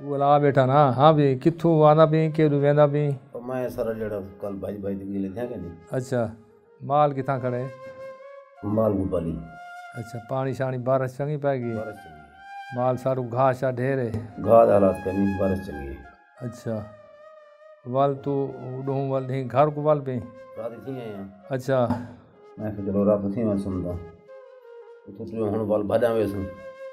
बोला बेटा ना। हाँ भी कितों आना भी के वेंदा भी? मैं सारा जेड़ा कल भाई भाई दी ले थे नहीं। अच्छा माल किथा खड़े? माल गोपाली। अच्छा पानी शानी बारिश चंगी पैगी? बारिश चंगी। माल सारू घास शा ढेर है? घास हालात करनी बारिश चंगी। अच्छा वाल तो उडों वाल नहीं घर को वाल पे? रात थी आया। अच्छा मैं चलो रात थी मैं सुनदा तो हुन वाल भादा वेसु।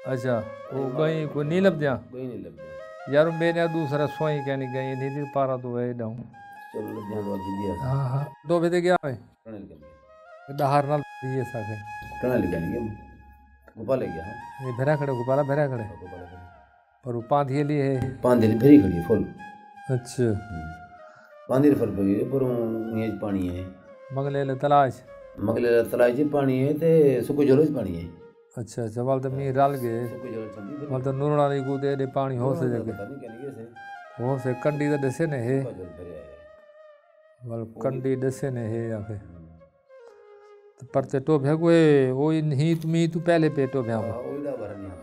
अच्छा वो गई को नी लब जा? गई नहीं लब जा यार मैंने दूसरा सोई कहनी गई नहीं थी पारा तो है डाऊं। चलो लग जा वाल दिया। हां हां दो बजे गया है टनल के दहार नाल दिए साके टनल के लिए गोपाल गया। ये भरा खड़े गोपाला भरा खड़े पर वो पांधी लिए है? पांधी भरी खड़ी फुल। अच्छा पांधी फुल पे पर ये पानी है। मंगले तलाश जी पानी है ते सुको जलोज पानी है। अच्छा अच्छा वाल तो मी रल गए वाल तो नूरना नहीं को दे पानी हो से जगह हो से कंडी तो दसे ने है वाल कंडी दसे ने है या फिर तो परते तो भेगो है वो नहीं तुम तू पहले पे तो भेगो।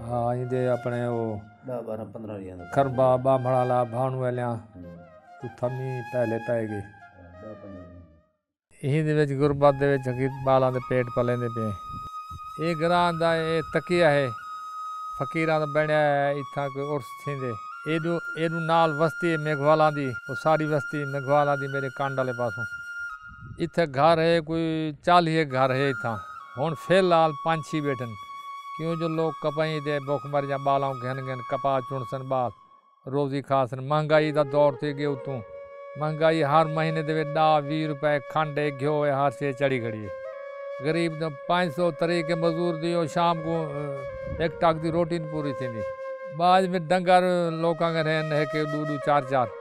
हाँ ये दे अपने वो 10-12-15 रिया खरबा बामड़ाला भाणु वालिया तू थमी पहले पै गए यही दे विच गुरबत दे विच बालां दे पेट पलेंदे पे ये ग्रां दा ये तकिया है फकीरां दा बनया है इत्थां कोई उर्स थींदे एडू नाल बस्ती है मेघवाला दी वो सारी बस्ती मेघवाला दी मेरे कांड वाले पासों इत्थे घर है कोई 40 घर है इत्थां हुण फिलहाल 5-6 बैठन क्यों जो लोग कपाई दे भुख मर जा बालों घन कपा चुनसन बाल रोजी खासन महंगाई का दौर थी गया उतों महंगाई हर महीने दे 10-20 रुपए खंड घ्यो हर से चढ़ी खड़ी है गरीब ने 500 तरीके मजदूर दियो शाम को एक टाक की रोटी नहीं पूरी थी बाद में डंगर लोगों के रहन है कि 2-2 4-4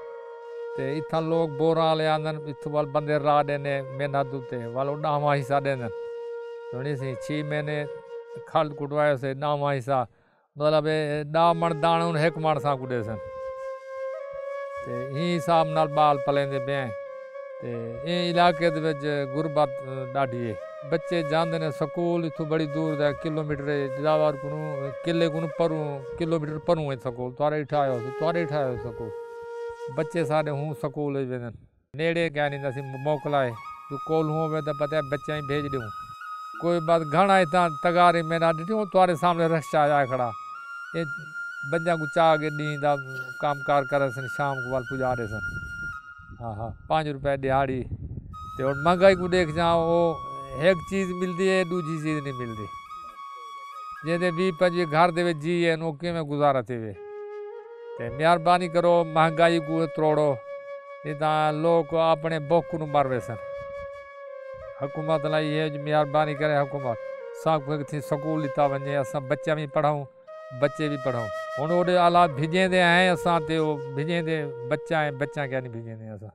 ते इतना लोग बोरा ले आंदन इत्थों वाल बंदे राह देने मेहनत दुते वाल डामा हिस्सा देने सुनी सी 6 महीने खल कुटवाए से डामा हिस्सा मतलब 10 मण दाने उन 1 मण सा कुटे सन ते ही हिसाब नाल बाल पलेंदे पे ते ये इलाके दे विच गुरबत डाढी है बच्चे जांदे ने स्कूल इत्थों बड़ी दूर दा किलोमीटर जावार को किले को परू किलोमीटर परू है स्कूल तोरे इठायो स्कूल बच्चे सारे हूँ स्कूल वेंदन नेड़े क्या नहीं दसी मोकलाए तू कोल हो वे तो पता है बच्चा ही भेज दूँ कोई बात घना इतना तगारे मेरा ॾिठो तोरे सामने रिक्शा आया खड़ा ये बच्चा को चाह के ॾींदा काम कार करे सन शाम को वाल पुजारे सन हाँ 5 रुपए दिहाड़ी तो और महंगाई को देख जाओ वो एक चीज़ मिलती है दूसरी चीज़ नहीं मिलती जैसे 20-25 घर दे जी है नौके में गुजारा थे वे ते मेहरबानी करो महंगाई को तोड़ो इतना लोग अपने बुख को मरवे सन हुकूमत लाई है जो मेहरबानी करे हुकूमत सब थी स्कूल लिता वने अस बच्चा भी पढ़ाऊँ बच्चे भी पढ़ाऊँ हुण ओडे आला भिजेंदे हैं असां ते वो भिजेंदे बच्चा है बच्चा क्या नहीं भिजेंदे असां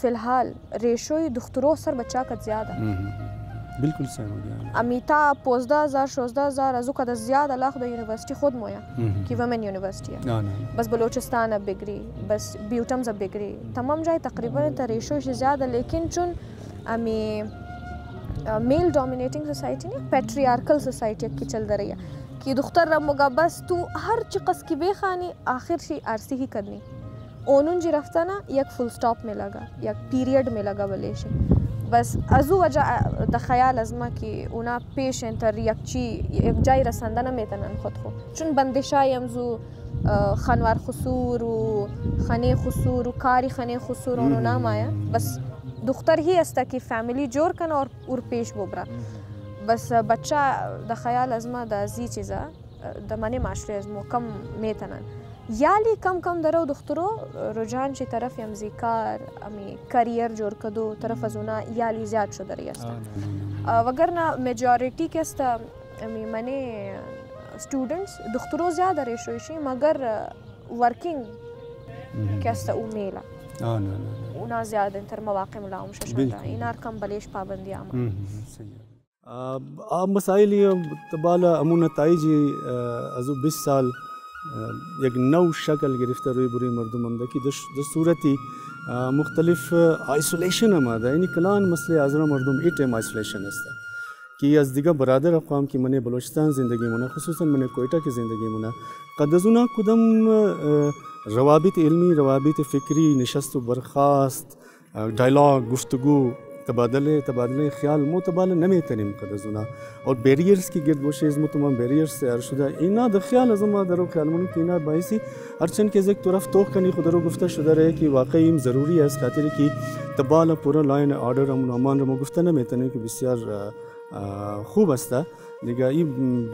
फिलहाल रेशो दुख्तरों सर बच्चा का ज़्यादा बिल्कुल सही हो गया अमीता 15000-16000 अजू का ज़्यादा लाख द यूनिवर्सिटी खुद मोया कि वमेन यूनिवर्सिटी है बस बलूचिस्तान अब बिगड़ी बस ब्यूटम्स अब बिगड़ी तमाम जाए तकरीबन तो रेशो से ज़्यादा लेकिन चुन अमी मेल डोमिनेटिंग सोसाइटी नहीं पैट्रियार्कल सोसाइटी की चल रही है कि दुख्तर रमोगा बस तू हर चिकस की बेखानी आखिर शी आरसी ही करनी ओनुन जी रफ्ता ना एक फुल स्टॉप में लगा एक पीरियड में लगा वलेशी बस अजू वजह द ख्याल अजमा कि उना पेश इंटर एक जाई रसंदा ना मेतनन खुद को चुन बंदिशा यमजू खनवार खसूर खने खसूर कारी खने खसूर ओनो नाम आया बस दुख्तर ही अस्ता की फैमिली जोर कन और पेश बोबरा बस बच्चा द ख्याल अजमा द जी चीज़ा द मने माशरे अजमो कम मेतनन याली कम कम दरो दुख्तरो रुझान ची तरफ यमजीकार अमी करियर जोर कदो तरफ अजुना याली ज़्याद शुदा रही अस्ता वगरना मेजॉरिटी के अस्ता अमी मने स्टूडेंट्स दुख्तरो ज़्यादा रेशोशी मगर वर्किंग के अस्ता उमेला उना ज़्यादा इंतर मवाक़े मुलाम शशुदा इनार कम बलेश पाबंदी आमा मसाइल ये तबाला अमून ताइजी अजू 20 साल एक नौ शक्ल गिरफ्तार हुई बुरी मरदम हमदा की सूरती मुख्तलिफ आइसोलेशन हमादा यानी कलान मसले आजरा मरदम ए टाइम आइसोलेशन है कि अज दिगा बरदर अक़वाम की मने बलोचिस्तान ज़िंदगी मुना खुसूसन मने कोयटा की ज़िंदगी मुना कदजुना कुदम रवाबित इल्मी रवाबित फ़िक्री नशस्त बरखास्त डायलॉग गुफ्तगू तबादले ख्याल मोतबाला नमे तरीम कदजुना और बैरियर्स की गिरद वशेज़ मुतमाम बैरियर्स से अरशुदा इना द ख्याल अज़मा दरो ख्याल मन की इना बाइसी अर्चन के ज़िक तरफ तोख कनी खुदरो गुफ्ता शुदा रहे कि वाकई ज़रूरी है इस खातिर कि तबाला पूरा लाइन ऑर्डर अमन अमान रमो गुफ्ता नमे तने कि बिस्यार खूब अस्ता दिगा ई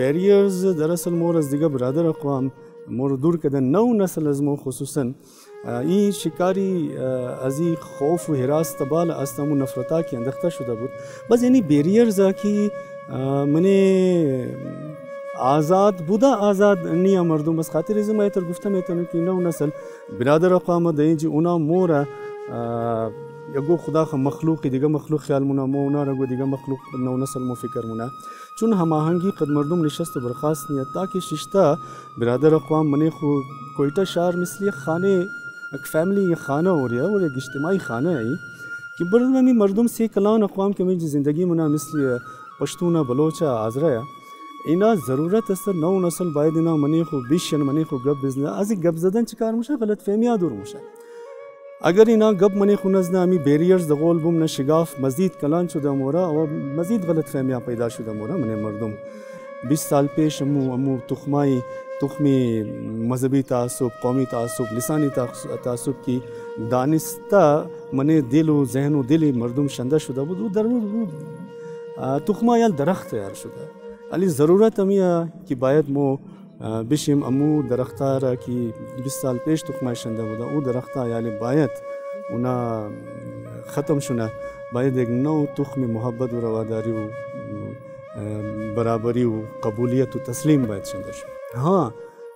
बैरियर्स दरअसल मोर अज़ दिगा बरादर अक़वाम मोर दूर कदन नौ नस्ल अज़मो खुसूसन ई शिकारी अजी खौफ व हिरास तबाल अस्तमु नफरता की अंदख्ता शुदा बुद बस यानी बैरियर्स की मने आज़ाद बुदा आज़ाद निया मर्दों बस खातिर इज़म आयतर गुफ्ता में तनु की नौ नस्ल बिरादर अक़वाम दई जी उना मोरा यगो खुदा ख मखलूक दिगा मखलूक ख्याल मुना मोना रगो दिगा मखलूक नौ नस्ल मो फिकर मुना चुन हम आहंगी कद मर्दुम निशस्त बरखास्त नियता की शिश्ता बिरादर अक़वाम मने खो कोयटा शहर मिसली खाने एक फैमिली खाना हो रहा है और एक इज्तिमाई खाना है कि बरदमी मर्दुम से कलान अक़वाम के में ज़िंदगी मुना मिसली पश्तूना बलोचा आजरा इना ज़रूरत असर नौ नस्ल बायदिना मने खो बिशन मने खो गब बिजना अजी गब जदन चिकार मुशा गलत फहमिया दूर मुशा अगर इना गब मने खो नजना अमी बैरियर्स दगोल बुम न शिगाफ मज़ीद कलान शुदा मोरा और मज़ीद गलत फहमिया पैदा शुदा मोरा मने मर्दुम 20 साल पेश अमू तुख्मी मजहबी तासुब कौमी तासुब लिसानी तासुब की दानिस्ता मने दिल व जहन व दिल मर्दुम शंदा शुदा बुद दर तुख्मा याल दरख्त यार शुदा अली ज़रूरत अमिया कि बायद मो बिशिम अमू दरख्तारा की 20 साल पेश तुख्मा शंदा बुदा वो दरख्ता याली बायद उना ख़त्म शुना बायद एक नौ तुख्मी मोहब्बत व रवादारी व बराबरी व कबूलियत व तस्लीम बायद शंदा शुना हाँ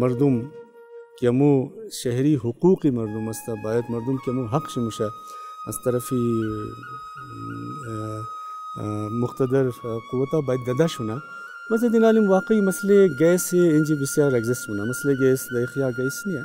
मर्दुम केमो शहरी हुकूकी मर्दुम अस्ता बायत मर्दुम केमो हक शमुशा अस तरफी मुख्तदर क़ुव्वता बायत ददा शुना मज़े दिन आलिम वाकई मसले गैस से इंजी बिस्यार एग्जिस्ट हुना मसले गैस दखिया गैस नहीं है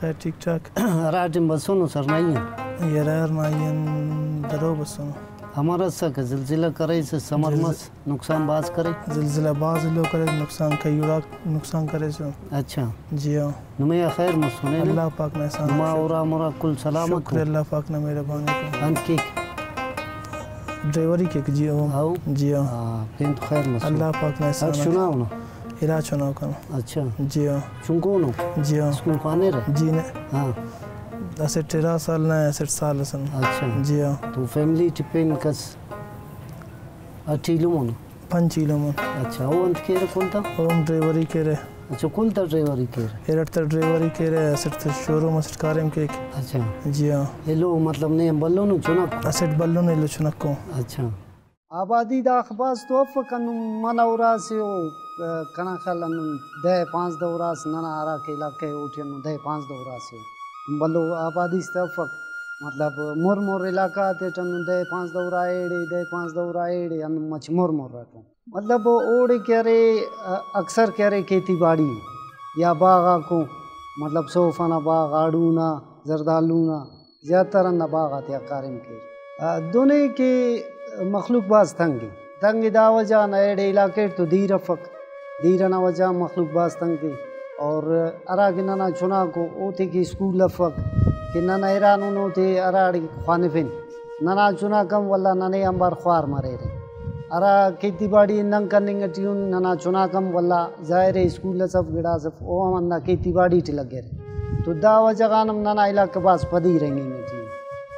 खैर ठीक ठाक राजम बसों सर नहीं ये रार मायन दरो बसों हमारा सक जिलजिला करे से समरमस नुकसान बाज करे जिलजिला बाज लो करे नुकसान कयूरा नुकसान करे से अच्छा जी हां नुमे खैर मसुने अल्लाह पाक ने एहसान मा औरा मोरा कुल सलामत शुक्र अल्लाह पाक ने मेहरबानी को अंत की ड्राइवरी के जी हो जी हां फिर खैर मसुने अल्लाह पाक ने एहसान सुनाओ ना इरा चुनाव का अच्छा जी हां चुंको नो जी हां स्कूल पाने रे जी ने हां ऐसे 13 साल ना ऐसे साल सन अच्छा जी हां तो फैमिली टिपेन कस अठीलुमन पंचीलुमन अच्छा वो अंत के रे कोणता हम ड्राइवरी के रे अच्छा कोणता ड्राइवरी के रे एरट ड्राइवरी के रे ऐसे शोरूम ऐसे कारम के अच्छा जी हां हेलो मतलब ने बल्लो नु चुनक ऐसे बल्लो ने लो चुनक को अच्छा आबादी दा अखबास तो फकन मनौरा से कना खलन दे 5 दौरास नना आरा के इलाके उठन दे 5 दौरास बल्लो आबादी तफक मतलब मोर इलाका ते टन दे 5 दौरा एड़े अन मच मोर रहतो मतलब ओड़े करे अक्सर करे खेती बाड़ी या बागा को मतलब सोफाना बाग आड़ूना जरदालूना ज्यादातर न बागा ते कारिम के दोने के मखलूक बाज तंगी दा वजह न एड़े इलाके तो दीर न वजह मखलूक बाज तंगी और अरा के नना चुना को ओते की स्कूल लफक कि नना ईरान थे अराड़ी खानिफिन नना चुना कम वल्ला नने अंबार ख्वार मरे रे अरा खेती बाड़ी नंग कनिंग ट्यून नना चुना कम वल्ला जाहिर स्कूल सब गिड़ा सब ओ मन्ना खेती बाड़ी टी लगे रे तो दा वजह गानम नना इलाके पास पदी रहेंगे में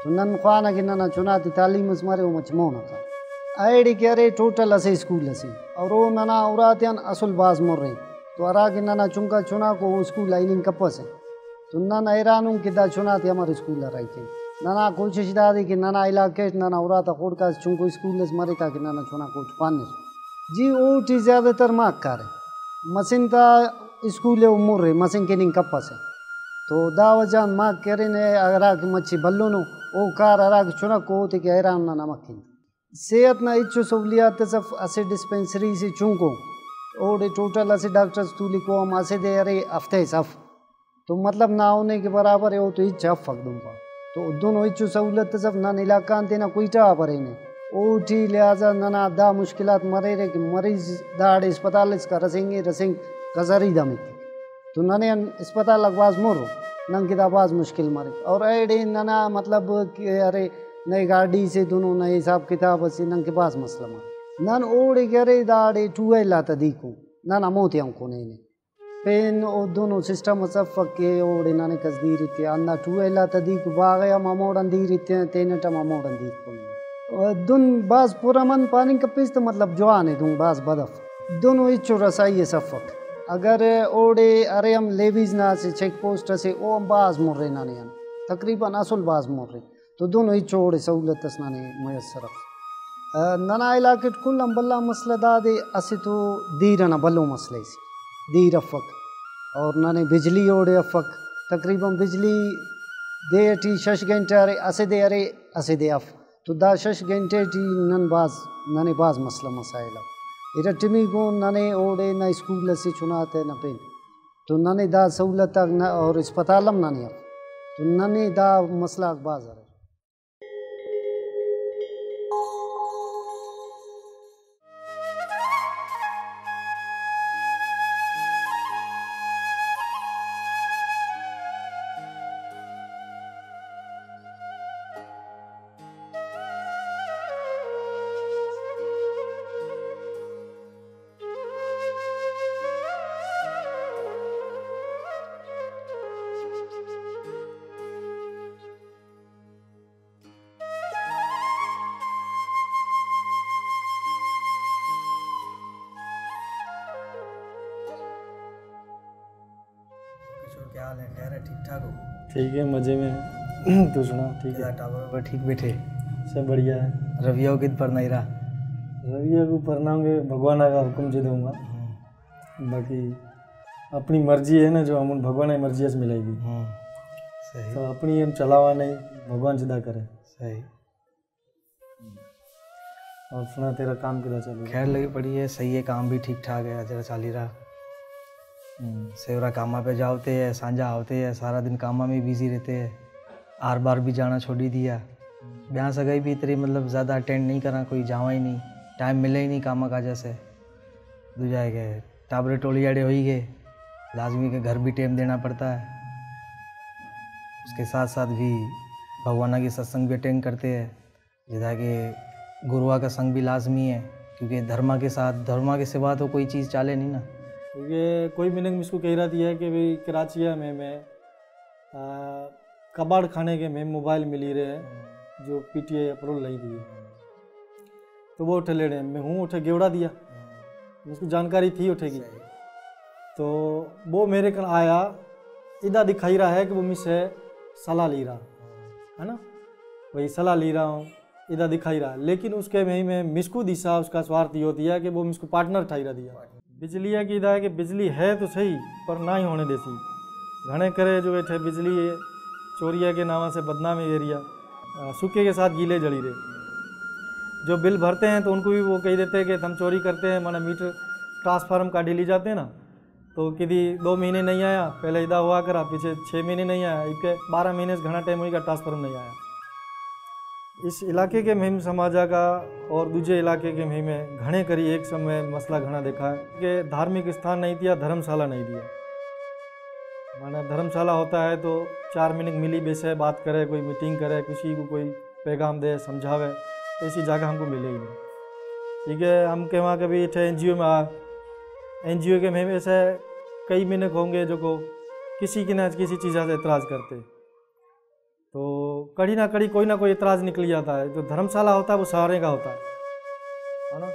तो नन ख्वाना कि नना चुना थी तालीम मारे वो मचमो न कर आईडी कह रहे टोटल असे स्कूल असे और वो नना औरातियान असल बाज मोर रही तो अरा कि नना चुनका चुना को स्कूल लाइनिंग कपस है तो नना ईरानू किदा चुना थी हमारे स्कूल रही थी नना कोशिश दादी कि नना इलाके नना औराता कोड का चुनको स्कूल मरे का कि नना चुना को पाने जी वो टी ज़्यादातर माक कर मशीन का स्कूल है उमर रहे मशीन के नहीं कपस है तो दावजान माक करे ने अरा कि मच्छी बल्लो नो ओ कार अरा कि चुना को थे कि ईरान ना नमक सेहत ना इच्छो सहूलियात सब असे डिस्पेंसरी से चुनको और टोटल असे डॉक्टर तूली को हम असे दे अरे हफ्ते सफ तो मतलब ना होने के बराबर है वो तो इच्छा फक दूंगा तो दोनों इच्छो सहूलत सब ना इलाका ना कोई टा पर ने ओ ठी लिहाजा ना दा मुश्किलात मरे रे कि मरीज दाड़ अस्पताल इसका रसेंगे कजरी दम तो नने अस्पताल अखबाज मोरो नंग की दाबाज मुश्किल मरे और एडे नना मतलब कि अरे नई गाड़ी से दोनों नए हिसाब किताब से नंग के पास मसला मार नन ओड़े करे दाड़े टूए लाता दीको नना मोतियां को नहीं पेन ओ दोनों सिस्टम सब के ओड़े नने कसदी रिते अन्ना टूए लाता दीको बागया मामोड़न दी रिते तेने टा मामोड़न दी को दुन बाज पूरा मन पानी का पिस्त मतलब जवान है दूं बाज बदफ दोनों इच्छो रसाई सफक अगर ओड़े अरे हम लेवीज ना से चेक पोस्ट से ओ बाज मोर रहे नाने तकरीबन असल बाज मोर रहे तो दोनों ही चोड़े सहूलत नाने मयसर नना इलाके कुल बल्ला मसला दादे असे तो दीर ना बल्लो मसले से दीर अफक और नाने बिजली ओड़े अफक तकरीबन बिजली दे टी 6 घंटे अरे असे दे अफ तो दा 6 घंटे टी नन बाज नाने बाज मसला मसाइल इरा टिमी को नने ओड़े न स्कूल से चुनाते न पेन तो नने दा सहूलत न और अस्पतालम नने तो नने दा मसला बाजार क्या हाल है? खैर है? ठीक ठाक हो? ठीक है, मजे में। तू सुना? ठीक है। टावर पर ठीक बैठे? सब बढ़िया है। रविया किद पर नहीं रहा? रविया को परनाऊंगे भगवान का हुक्म जो दूंगा, बाकी अपनी मर्जी है ना, जो हम भगवान की मर्जी से मिलेगी। सही। तो अपनी हम चलावा नहीं, भगवान जिदा करे। सही। और सुना तेरा काम किधर चल रहा है? खैर लगी पड़ी है, सही है, काम भी ठीक ठाक है, तेरा चल ही रहा। सेवरा कामा पे जाते है, सांझा आवते है, सारा दिन कामा में बिजी रहते हैं। आर बार भी जाना छोड़ ही दिया। ब्याह सगाई भी इतनी मतलब ज़्यादा अटेंड नहीं करा, कोई जावा ही नहीं, टाइम मिले ही नहीं कामा काजा से। दूजा है कि टाबरे टोली आड़े हो ही गए, लाजमी के घर भी टाइम देना पड़ता है। उसके साथ साथ भी भगवाना की सत्संग भी अटेंड करते हैं, जिदा कि गुरुआ का संग भी लाजमी है, क्योंकि धर्मा के साथ, धर्मा के सिवा तो कोई चीज़ चाले नहीं ना। क्योंकि कोई मिनक मुझको कह रहा दिया कि भाई कराची में मैं कबाड़ खाने के में मोबाइल मिली रहे जो पीटीआई अप्रूवल नहीं दी, तो वो उठे ले रहे, मैं हूँ उठे गेवड़ा दिया, मुझको जानकारी थी उठेगी। तो वो मेरे कर आया, इधर दिखाई रहा है कि वो मुझसे सलाह ले रहा है ना, वही सलाह ले रहा हूँ, इधर दिखाई रहा। लेकिन उसके में मिसको दिशा उसका स्वार्थ ये होती है कि वो मुझको पार्टनर ठहरा दिया। बिजली की इधर है कि बिजली है तो सही, पर ना ही होने देती। घने करे जो बैठे बिजली चोरिया के नाम से बदनामी एरिया, सूखे के साथ गीले जली रहे। जो बिल भरते हैं तो उनको भी वो कह देते हैं कि हम चोरी करते हैं, माना मीटर ट्रांसफार्म का ली जाते हैं ना, तो किसी 2 महीने नहीं आया, पहले इधर हुआ करा, पीछे 6 महीने नहीं आया, इसके 12 महीने से घना टाइम हुई का ट्रांसफार्म नहीं आया। इस इलाके के मुहिम समाजा का और दूसरे इलाके के मुहिम में घने करी एक समय मसला घना देखा है कि धार्मिक स्थान नहीं दिया, धर्मशाला नहीं दिया। माना धर्मशाला होता है तो 4 मिनट मिली बेसे बात करे, कोई मीटिंग करे, किसी को कोई पैगाम दे, समझावे, ऐसी जगह हमको मिले ही नहीं। ठीक है, हम के वहाँ कभी NGO में आ, NGO के मुहिम ऐसे कई मिनट होंगे जो को किसी की ना किसी चीज़ से एतराज़ करते, तो कड़ी ना कड़ी कोई ना कोई एतराज़ निकल जाता है। जो धर्मशाला होता है वो सहारे का होता है ना,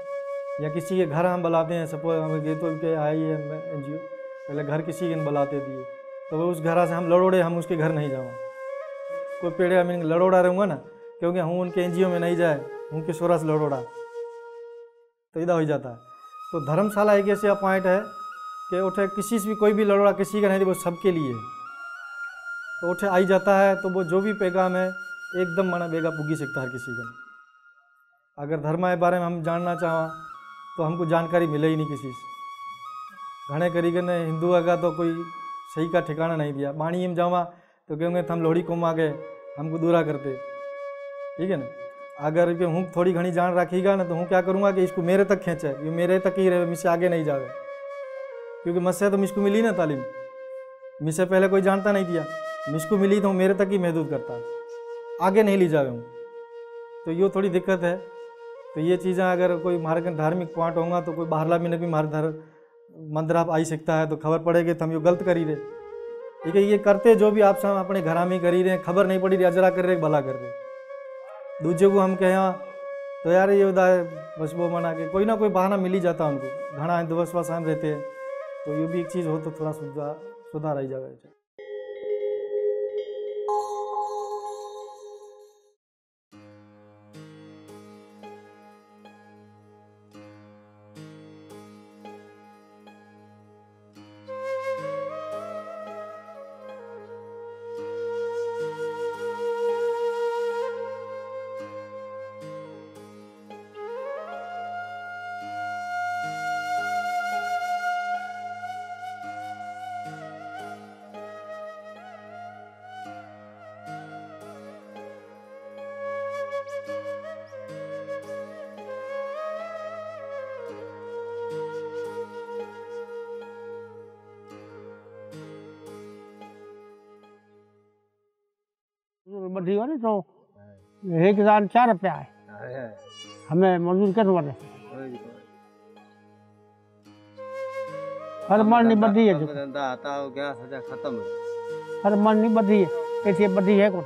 या किसी के घर हम बुलाते हैं, सपोज हमें गए तो के आई है NGO, पहले घर किसी के बुलाते दिए, तो वो उस घर से हम लड़ोड़े, हम उसके घर नहीं जावा। कोई पेड़े में लड़ोड़ा रहूँगा ना, क्योंकि हम उनके NGO में नहीं जाए, उनके शोरा से लड़ोड़ा, तो इधर हो जाता है। तो धर्मशाला एक ऐसा पॉइंट है कि उठे किसी से भी कोई भी लड़ोड़ा किसी का नहीं, वो सबके लिए, तो उठे आई जाता है, तो वो जो भी पैगाम है एकदम मना बेगा पुगी सकता है किसी का। अगर धर्म के बारे में हम जानना चाहें तो हमको जानकारी मिले ही नहीं किसी से। घने करीके ने हिंदू का तो कोई सही का ठिकाना नहीं दिया। बाणी में जावा तो कहेंगे हम लोहड़ी को मांगे, हमको दूरा करते, ठीक है ना। अगर हूँ थोड़ी घनी जान रखीगा ना, तो हूँ क्या करूँगा कि इसको मेरे तक खींचे, ये मेरे तक ही रहे, मुझसे आगे नहीं जावे, क्योंकि मुझसे तो मुझको मिली ना तालीम, मुझसे पहले कोई जानता नहीं दिया, मुझको मिली तो मेरे तक ही महदूद करता है, आगे नहीं ले जावे हूँ। तो ये थोड़ी दिक्कत है। तो ये चीज़ें अगर कोई हमारे धार्मिक पॉइंट होगा तो कोई बाहरला में भी हमारे मंदिर आप आई सकता है, तो खबर पड़ेगी तो हम ये गलत करी रहे, ठीक है। ये करते जो भी आप सब अपने घर में करी रहे, खबर नहीं पड़ी रही, अजरा कर रहे, भला कर रहे, दूसरे को हम कहें तो यार ये उदार बस वो मना के कोई ना कोई बहाना मिल ही जाता उनको, घना अंधविश्वास हम रहते हैं। तो ये भी एक चीज़ हो तो थोड़ा सुधार आई जाएगा। बढ़ी वाली तो 1004 रुपया है, हमें मजदूर कर वाले हर मन नहीं बढ़ी है, हर मन नहीं बढ़ी है, कैसे बढ़ी है कौन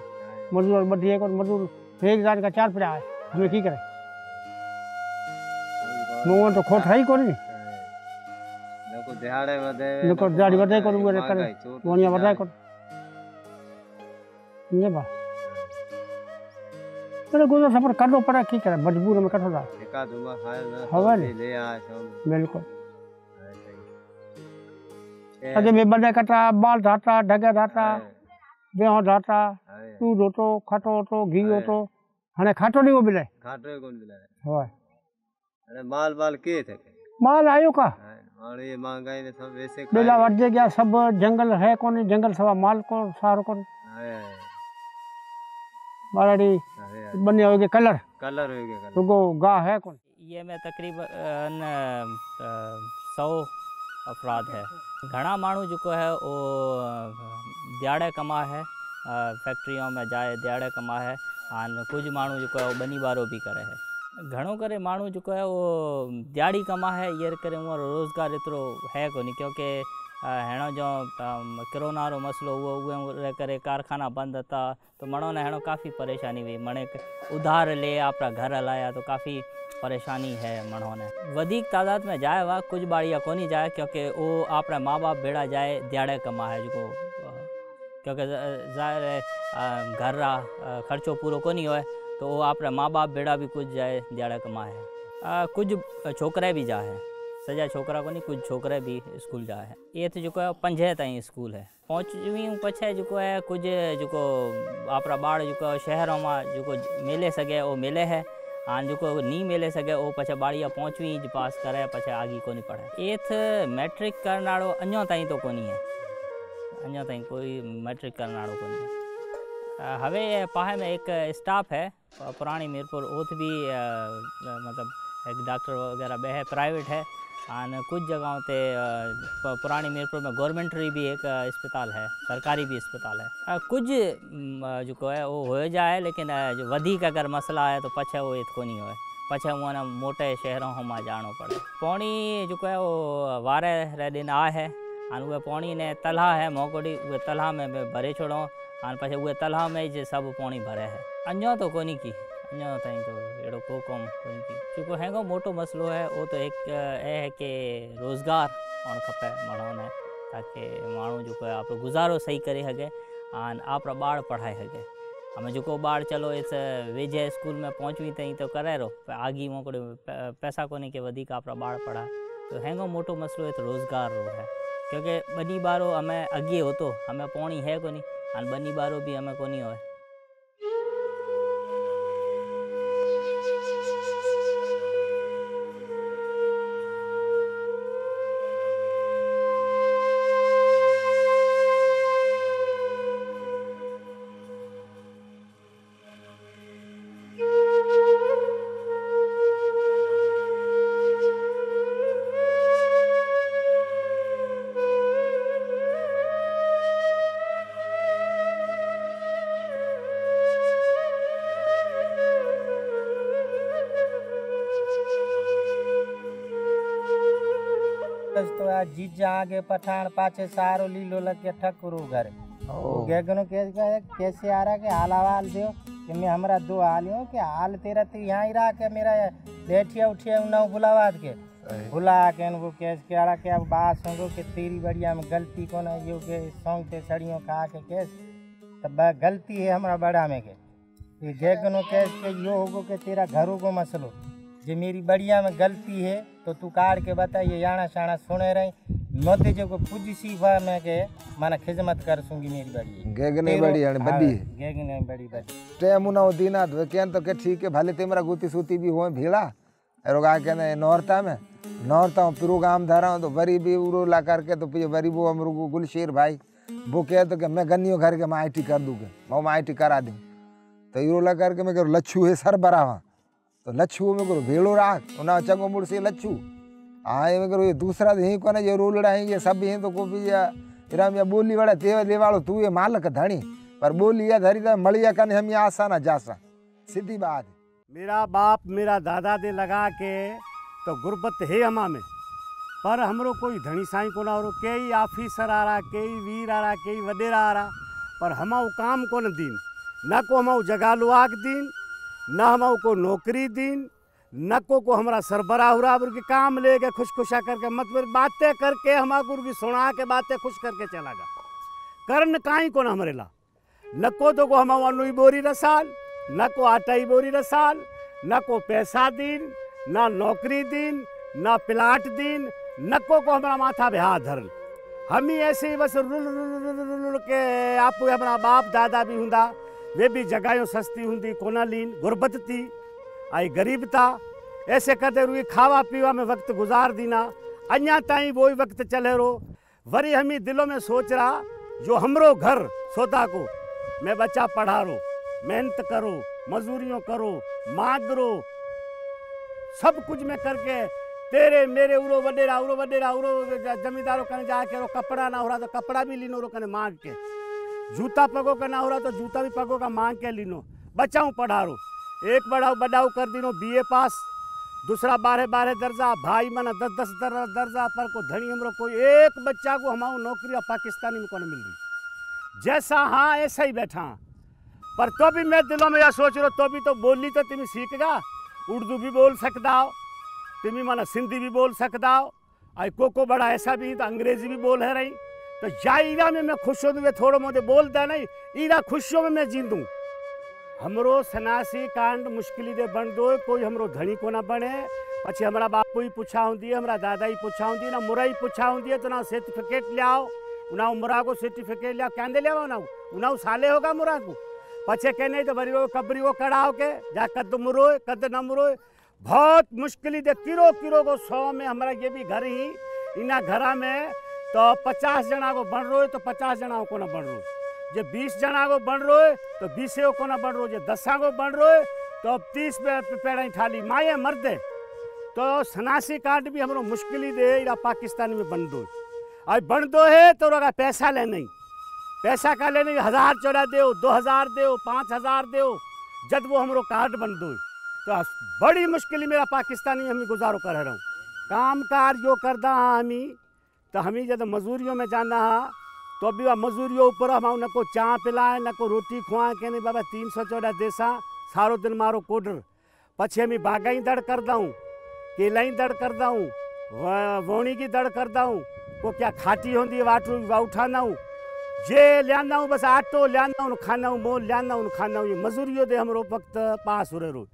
मजदूर बढ़ी है कौन मजदूर 1004 रुपया है, हमें की करें, मुँह तो खोट है ही कौन नहीं निको दिहाड़ी वधाए कर उहे करे वणिया वधाए कर ये बा तेरे गुजर सफर करनो पड़े की करे मजबूर में कठो था हवा ले आ बिल्कुल अगे में बड़े कटा बाल धाता ढगे धाता बेहो धाता दूध होतो खटो होतो घी होतो हने खाटो नहीं वो मिले खाटो कौन मिले होय अरे माल के थे माल आयो का और ये महंगाई ने सब वैसे बेला वर्जे गया सब जंगल है कौन जंगल सवा माल को सारो कौन बाड़ी बने होगे कलर हो गए तो गो गा है कौन ये में तकरीबन 100 अफराद है घना मानू जो है वो दिहाड़े कमा है फैक्ट्रियों में जाए दिहाड़े कमा है और कुछ मानू जो है वो बनी बारो भी करे है घणो करे मानू जो है वो दिहाड़ी कमा है ये करे वो रोज़गार इतरो है कोनी क्योंकि हेणो जो कोरोना रो मसलो हुओ उहे करे कारखाना बंद था तो मणो ने हेणो काफ़ी परेशानी हुई मणे उधार ले अपना घर हलाया तो काफ़ी परेशानी है मणो ने वधिक तादाद में जाए वा कुछ बाड़िया कोनी जाए क्योंकि वो अपने माँ बाप भेड़ा जाए दिहाड़े कमा है जो क्योंकि ज़ाहिर है घर रा खर्चो पूरो कोनी होए तो वो अपने माँ बाप भेड़ा भी कुछ जाए दिहाड़े कमा है कुछ छोकरे भी जा है सजा छोकरा को नहीं कुछ छोकरे भी स्कूल जा है ये तो जो है 5 ताईं स्कूल है 5वीं पछे जो है कुछ जो आपरा बाड़ जो शहरों में जो मिले सके वो मिले है हाँ जो नहीं मिले सके वो पछे बाड़िया 5वीं पास करे पछे आगे को नहीं पढ़े एथ मैट्रिक करनाड़ो अञा ताईं तो कोनी है अञा ताईं कोई मैट्रिक करनाड़ो कोनी है हवे पाहे में एक स्टाफ है पुरानी मीरपुर ओथ भी मतलब एक डॉक्टर वगैरह बे है प्राइवेट है और कुछ जगहों पे पुरानी मीरपुर में गवर्नमेंटरी भी एक अस्पताल है सरकारी भी अस्पताल है कुछ जो है वो हो जाए लेकिन जो वधिक अगर मसला है तो पछे वो इतको नहीं होए पछे वो ना मोटे शहरों में जानो पड़े पौनी जो है वो वारे रे दिन आ है और वह पौनी ने तलहा है मोकोड़ी वह तलहा में भरे छोड़ो और पछे वह तलहा में जो सब पौनी भरे है अञा तो कोनी की अञा ताईं तो एड़ो को कम कोई की चूंकि हैगो मोटो मसलो है वो तो एक है कि रोज़गार होण खपे माण्हू ने ताकि माण्हू जो है आप गुजारो सही करे सके और आप बाड़ पढ़ाए सके हमें जो बाड़ चलो इस वेझे स्कूल में 5वीं ताईं तो करे रो आगे मोकड़े पैसा कोनी के वधिक आप बाड़ पढ़ा तो हैगो मोटो मसलो है तो रोज़गार रो है क्योंकि बनी बारो हमें अगे हो तो हमें पौनी है कोनी और बनी बारो भी हमें कोनी हो तो जीजा आगे पठान पाछे सारो लीलो लगे ठकुरू घर गेगनो कैसे आ रहा के हालावाल दियो कि मैं हमरा 2 हालियों के हाल तेरा तो यहाँ ही रहा के मेरा बैठिया उठिया ना बुलावा के बुला के वो कैस के आड़ा के अब बात सुनो कि तेरी बढ़िया में गलती को ना यो के सॉन्ग पे सड़ियों खा के कैस तब गलती है हमरा बड़ा में के ये गेगनो कैस के यो होगो के तेरा घरों को मसलो जे मेरी बढ़िया में गलती है तो तू काट के बता ये याना शाना सुने रही मोते जो को पूजी सी में के माना खिदमत कर सूंगी मेरी बढ़िया गेगने बड़ी है बड़ी है गेगने बड़ी बड़ी टे मुना होती ना तो केन तो के ठीक है भले तेमरा गुती सूती भी हो भीड़ा रोगा के ने नौरता में प्रोग्राम धरा तो बरी भी उरो ला करके तो बरी वो अमरू गुलशेर भाई वो कह तो कि मैं गन्नियों घर के मैं IT कर दूँगा मैं IT करा दूँ तो यूरो ला करके मैं करो लच्छू है सर बरावा तो लच्छू में करो भेड़ो राख उना चंगो मुड़ से लच्छू हाँ ये करो ये दूसरा यही को ना ये रोलड़ा है ये सब हैं तो को भी राम या बोली वाला तेवा ले वालो तू ये मालक धनी पर बोली या धरी तो मलिया कने हम यहाँ आसा ना जासा सीधी बात मेरा बाप मेरा दादा दे लगा के तो गुर्बत है हमा में पर हमरो कोई धनी साई को ना हो कई ऑफिसर आ रहा कई वीर आ रहा कई वडेरा आ रहा पर हमाओ काम को न दीन न को हमाओ जगह लुआक दीन न हमाओ को नौकरी दीन नको को हमारा सरबराह बराबर के काम ले गए खुश खुशा करके मतलब बातें करके हमारे की सुना के बातें खुश करके चला गया करन काई को ना हमारे ला नको तो को हम अनुई बोरी रसाल न को आटाई बोरी रसाल न को पैसा दिन ना नौकरी दिन ना प्लाट दिन नको को हमारा माथा पे हाथ धरन हम ही ऐसे ही बस रुल के आपको हमारा बाप दादा भी हुंदा वे भी जगह सस्ती हुंदी कोना लीन गुरबत थी आई गरीब था ऐसे करते रुई खावा पीवा में वक्त गुजार दीना अञा ताई वो ही वक्त चले रो वरी हम ही दिलों में सोच रहा जो हमरो घर सोता को मैं बच्चा पढ़ा रो मेहनत करो मजदूरियों करो मागरो सब कुछ में करके तेरे मेरे उरो वडेरा जमींदारों कने जाके रो कपड़ा ना हो रहा तो कपड़ा भी लीनो रो कने मांग के जूता पगो का ना हो रहा तो जूता भी पगो का मांग के लीनो बच्चाओं पढ़ा रो एक बड़ाऊ कर दिनो BA पास दूसरा 12 दर्जा भाई मना 10 दर्जा पर को धनी हमरो कोई एक बच्चा को हमारो नौकरी पाकिस्तानी में कौन मिल रही जैसा हाँ ऐसा ही बैठा पर तो भी मैं दिलों में यह सोच रहा तो भी तो बोली तो तुम सीख गा उर्दू भी बोल सकता हो तुम माना सिंधी भी बोल सकता हो आई को बड़ा ऐसा भी तो अंग्रेजी भी बोल है रही तो या ईरा में मैं खुश हो दूँ थोड़ा मुझे बोलता नहीं ईरा खुशियों में मैं जींदूँ हमरो सनासी कांड मुश्किली दे बन दो कोई हमरो धनी को ना बने पछी हमारा बापू ही पूछा होंगी हमारा दादा ही पूछा होंगी ना मुरा ही पूछा होंगी तो ना सर्टिफिकेट लियाओ उना मुरा को सर्टिफिकेट लिया क्या दे लिया उना साले होगा मुरा को पछे कहने तो बरी कबरी वो कड़ाओ के जा कद मुरोए कद न मुरोए बहुत मुश्किल दे किरो को 100 में हमारा ये भी घर ही इना घरा में तो 50 जना को बन रो तो 50 जना को ना बन रो जे 20 जना को बन रो तो 20 को ना बन रो जे 10 को बन रो तो 30 पेड़ा ठाली माए मर्दे तो सनासी कार्ड भी हमारो मुश्किल दे इरा पाकिस्तान में बन दो अब बन दो है तो रोगा पैसा ले नहीं पैसा का ले नहीं 1000 चौड़ा दो 2000 दो 5000 दो जब वो हमारो कार्ड बन दो तो बड़ी मुश्किल मेरा पाकिस्तानी हमें गुजारो कर रहा हूँ काम कार जो करदा हमी तो हमी जब मजदूरियों में जाना तो भी वह मजदूरियों ऊपर हम न को चाय पिलाए न को रोटी खुआए के नहीं बाबा 300 चौड़ा देसा सारो दिन मारो कोडर पछे हमी बागा ही दड़ कर दाऊँ केला ही दड़ कर दाऊँ वोणी की दड़ कर दाऊँ को क्या खाटी होंगी वाटू उठाना हूँ जे लिया हूँ बस आटो लिया हूँ खाना हूँ मोल लिया हूँ खाना हूँ ये मजदूरियों दे हमरो वक्त पास हो रहे रो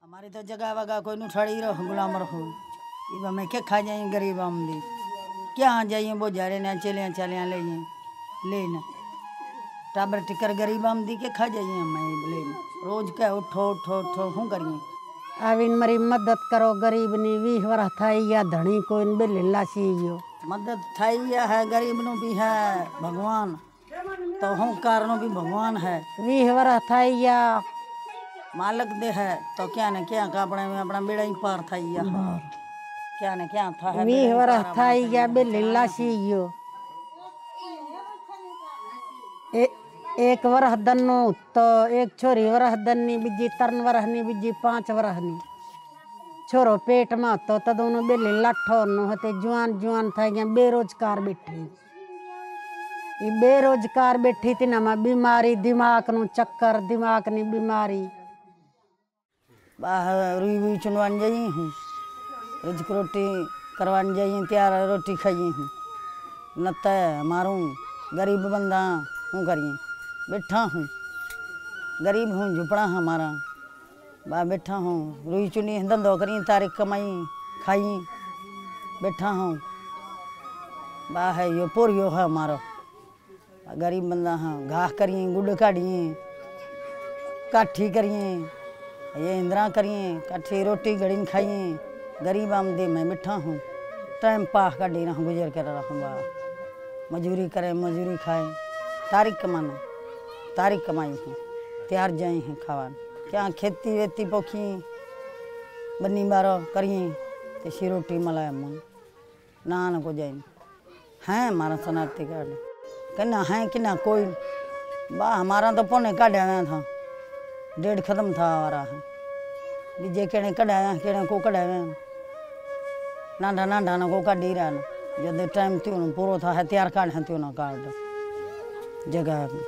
हमारी तो जगह वगह कोई नहीं ठड़ी रहो गुलाम रहो ये मैं क्या खा जाए गरीब आमदी क्या आ जाइए वो जा रहे ना चले ले लेना टाबर टिकर गरीब आमदी के खा जाइए मैं लेना रोज क्या उठो उठो उठो हूँ करिए अब इन मरी मदद करो गरीब ने भी वर थाई या धनी को इन बे लिल्ला सीजो मदद थाई या है गरीब नो भी है भगवान तो हूँ कारणों भी भगवान है वी वर थाई या मालक दे है तो क्या न क्या का अपना बेड़ा ही पार था या क्या न क्या था है वी वर थाई या बे लिल्ला सीजो एक वरह दन्नो तो एक छोरी वरह दन्नी बिजी तरन वरहनी बिजी 5 वरहनी छोरो पेट में तो दोनों बेले लाठो नो हते जुआन था या बेरोजगार बैठी ये बेरोजगार बैठी थी ना मैं बीमारी दिमाग नो चक्कर दिमाग नी बीमारी बाहर रुई चुनवान जाई हूँ रोज रोटी करवान जाई त्यार रोटी खाई हूँ नत मारूँ गरीब बंदा हूँ करिए बैठा हूँ गरीब हूँ झुपड़ा हमारा बा बैठा हूँ रुई चुनी धंधो करी तारीख कमाई खाई बैठा हूँ बा है यो पोरियो है हमारा गरीब बंदा हाँ घाह करिए गुड़ काढ़िए काठी करिए ये इंदिरा करिए काठी रोटी गड़ी खाइए गरीब आमदे मैं बैठा हूँ टाइम पास का डेरा गुजर कर रहा हूँ बा मजूरी करें मजूरी खाएं तारीख कमाना तारीख कमाई है त्यार जाए हैं खावान क्या खेती वेती पोखी बन्नी बारो करिए ते शिरोटी मलाई मन नान को जाइन हैं हमारा शनाख्ती कार्ड कहना है कि ना कोई बा हमारा तो पौने कढ़ाया था 1.5 खत्म था हमारा है बीजे केने कढ़ाया केने को कढ़ाया नांडा नांडा ना को काढ़ी रहा ना जब टाइम थी उन पूरा था हथियार कार्ड है थी ना कार्ड जगह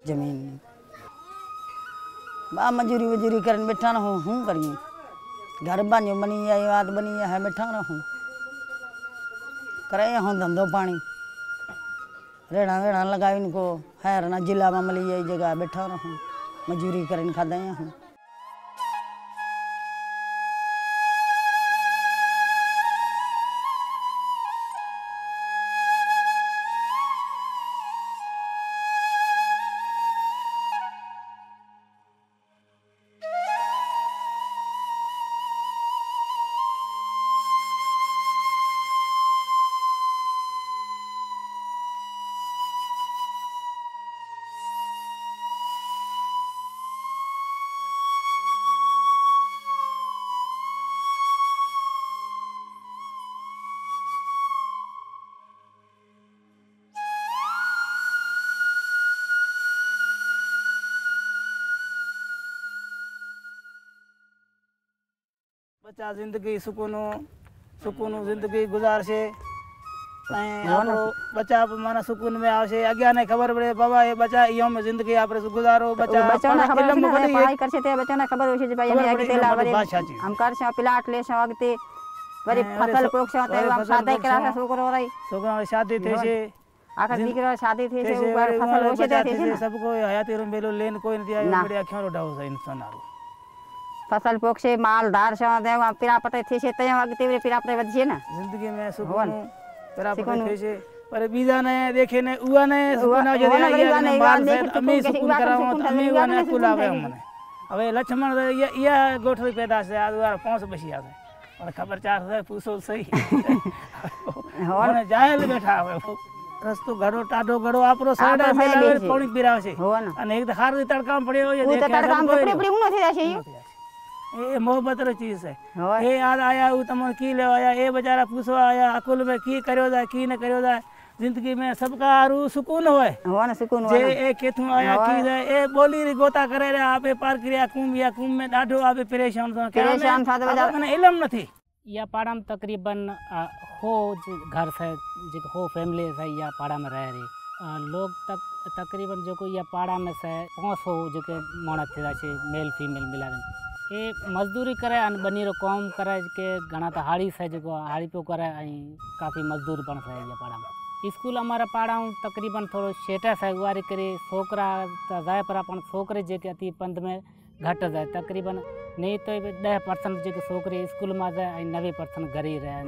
जमीन में बा मजूरी वजूरी करन बैठा ना हूँ करिए घर बांझो बनी है बात बनी है बैठा ना हूँ करे हूँ धंधो पानी रेड़ा वेड़ा लगा इनको हैर ना जिला में मिली यही जगह बैठा ना हूँ मजूरी करन खादा हूँ। बच्चा जिंदगी सुकूनो जिंदगी गुजार से बच्चा माना सुकून में आवशे अज्ञा ने खबर पड़े बाबा ये बच्चा इयो में जिंदगी आपरे गुजारो बच्चा बच्चा ने खबर होशी ने पढ़ाई करसे ते बच्चा ने खबर होशी जे भाई हमें आगे तेला वरे हम कर से प्लाट ले से आगते वरे फसल प्रोक्ष ते हम शादी करा से छोकरो रही छोकरो शादी थे से आखिर दीकरा शादी थे से ऊपर फसल होशे थे सबको हयाती रो मेलो लेन कोई नहीं आयो बड़े अखियों रो डाउ से इंसान आरो फसल पोक्षे माल धार से दे पिरा पटे थे से ते आगते रे पिरा पटे वधे ना जिंदगी में सुकून पिरा पटे थे से पर बीजा ने देखे ने उआ ने सुकून जे ने माल से अमी सुकून कराओ अमी उआ ने कुलावे हमने હવે લક્ષ્મણ યા ગોઠવી પેદા છે આ દ્વારા 5 બસી આવે પણ ખબર 4 છે પૂછો સહી હોને જાહેલ બેઠા આવે રસ્તો ઘડો ટાઢો ઘડો આપરો સાડા મેલાવે પાણી પીરાવે છે અને એક હાર તડકામ પડ્યો હોય દેખે તડકામ પડી પડી ઉનો થઈ જશે એ મોહબ્બત રો ચીज है ए याद आया उ तमन की ले आया ए बेचारा पूछो आया अकुल में की करियो जाए की न करियो जाए जिंदगी में सबका आरू सुकून होए हो ना सुकून जे ए केथु आया की जाए ए बोली री गोता करे रे आपे पार क्रिया कुंभ या कुंभ में डाढो आपे परेशान था बेचारा मने इलम नथी या पाड़ा में तकरीबन हो घर से जो हो फैमिली से या पाड़ा में रह रही लोग तकरीबन जो या पाड़ा में से 500 जो के मानस थे से मेल फीमेल मिला ये मजदूरी करे अन बनी रो काम करे के घना तो हाड़ी से जो हाड़ी पे करे काफ़ी मजदूर बन से या पाड़ा में स्कूल हमारा पाड़ा तकरीबन थोड़ो शेटा से वारी करे छोकरा जाए पर अपन छोकरे जे के अति पंध में घट जाए तकरीबन नहीं तो 10% जो छोकरे स्कूल में जाए 90% घर ही रहे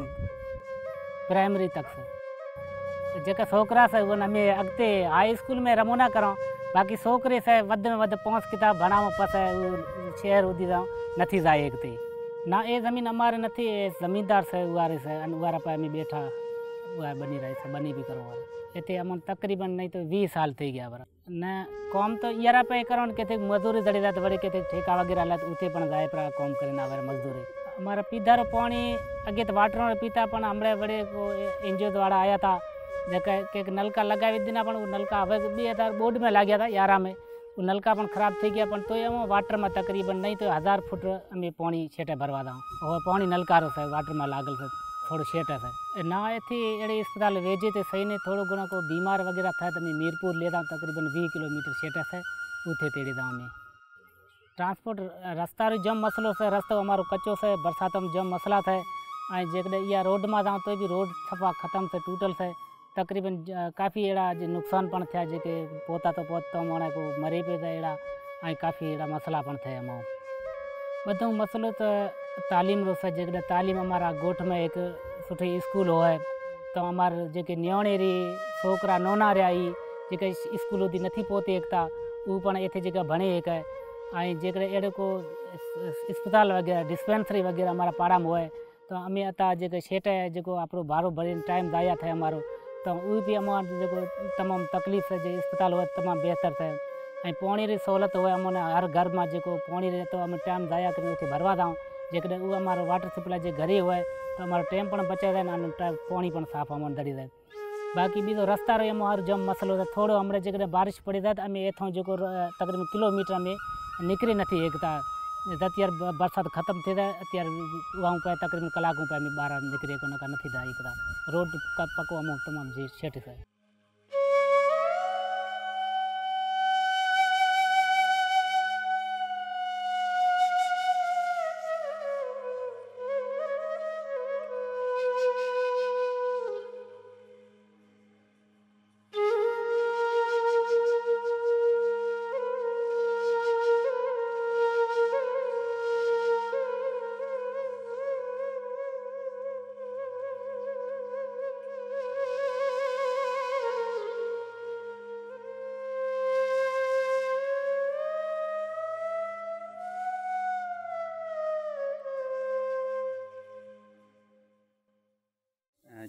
प्राइमरी तक से जेका छोकरा से वो हमें अगते हाई स्कूल में रमोना करो बाकी छोकरे से वध में वध 5 किताब भणाव पस शहर उदी नथी जाए एक ना ये ज़मीन हमारे नथी ज़मींदार से उवारे से उवारा पे में बैठा उवार बनी रहे से बनी भी करो इतने अमन तकरीबन नहीं तो 20 साल थी गया बरा न कॉम तो यारा पे करो कहते मजदूरी जड़ी जाते बड़ी कहते ठेका वगैरह ला उते पण जाए पर कॉम करे ना वर मजदूरी हमारा पीधारो पानी अगे तो वाटर पीता पण हमरे बड़े को एनजीओ द्वारा आया था जैसे के नलका लगावी दीना पण नलका हवे 2000 बोर्ड में लाग्या था 11 में वो नलका पण खराब थी गया पण तो ये वाटर में तकरीबन नहीं तो 1000 फुट अमे पानी छेटे भरवा दा और पानी नलका रो से वाटर में लागल से थोड़ो शेट है ना थी अड़े अस्पताल वेजे तो सही नहीं थोड़ो गुना को बीमार वगैरह था तो मैं मीरपुर ले दाँ तकरीबन 20 किलोमीटर शेट है उथे तेड़ी दाँ में ट्रांसपोर्ट रास्ता रो जम मसलो से रास्तो हमारो कच्चो से बरसात में जम मसला थे जेकॾहिं इहा रोड में जाऊँ तो भी रोड सफ़ा ख़त्म से टूटल से तकरीबन काफ़ी अड़ा नुकसान पण थिया जेके पोता तो पोता माणे को मरी पे अड़ा काफ़ी अड़ा मसला पण थे अमां बधो मसलो तो तालीम रो से जेकॾहिं तालीम हमारा गोठ में एक सुठी स्कूल होए तो हमारे जेके न्याणे री छोकरा नोना रहा जेके स्कूल उदी नथी पहुंचे एकता वो पण इथे जेका भणे एक जेकॾहिं अहिड़ो को अस्पताल वगैरह डिस्पेंसरी वगैरह हमारा पाड़ा में होए तो अमे अता जेके शेट जो आपरो भाड़ो भरे टाइम दाया थे हमारो तो वो भी हमारे जो तमाम तकलीफ़ से जो अस्पताल हुआ तमाम बेहतर थे पानी री सहूलत हुए अमने हर घर में जो पानी रहे तो हमें टाइम दाया कर भरवा दाऊँ जेकॾहिं उहो अमारो वाटर सप्लाई जे घरे હોય તો અમારો ટાઈમ પણ બચાવી જાય અને પાણી પણ સાફ અમને ધરી જાય. બાકી બીજો રસ્તારો એમાં મારો જમ મસલો છે થોડો અમને જેકॾहिं બારિશ પડી જાય તો અમે એથો જેको તકરીબન કિલોમીટર અમે નીકળી નથી શકતા. અત્યારે વરસાદ ખતમ થઈ જાય અત્યારે ઉવા ઉપર તકરીબન કલાક ઉપર અમે બહાર નીકળી નથી જાય શકતા. રોડ પકવા અમુક તમામ જે સેટ થાય.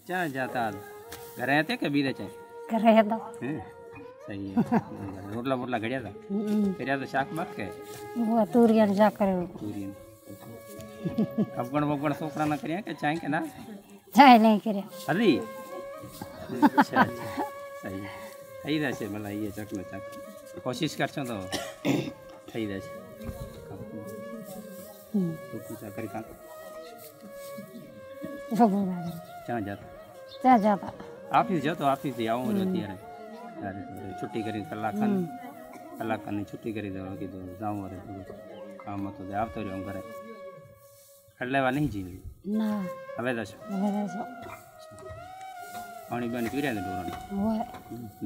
क्या जाता घरे आते के बीरे चाहे घरे आता सही है. रोटला बोटला घड़िया था करिया तो शाक बाक के वो तूरियन जा करे तूरियन अबगण बगण सोकरा ना करिया के चाहे के ना चाहे नहीं करे अरे अच्छा सही થઈ જશે ભલા એ ચકનો ચક કોશિશ કરશો તો થઈ જશે. પૂછા કરી કાં ક્યાં જાતા ऑफिस जातो ऑफिस થી આવું અત્યારે छुट्टी કરી કલાકની छुट्टी કરી દેવા કીધું જાઉં અરે કામ હતો તે આવતો રહ્યો ઘરે લેવા નહીં જીવી ના હવે જશો પાણી બાણી પી રહ્યા ને ઢોરણ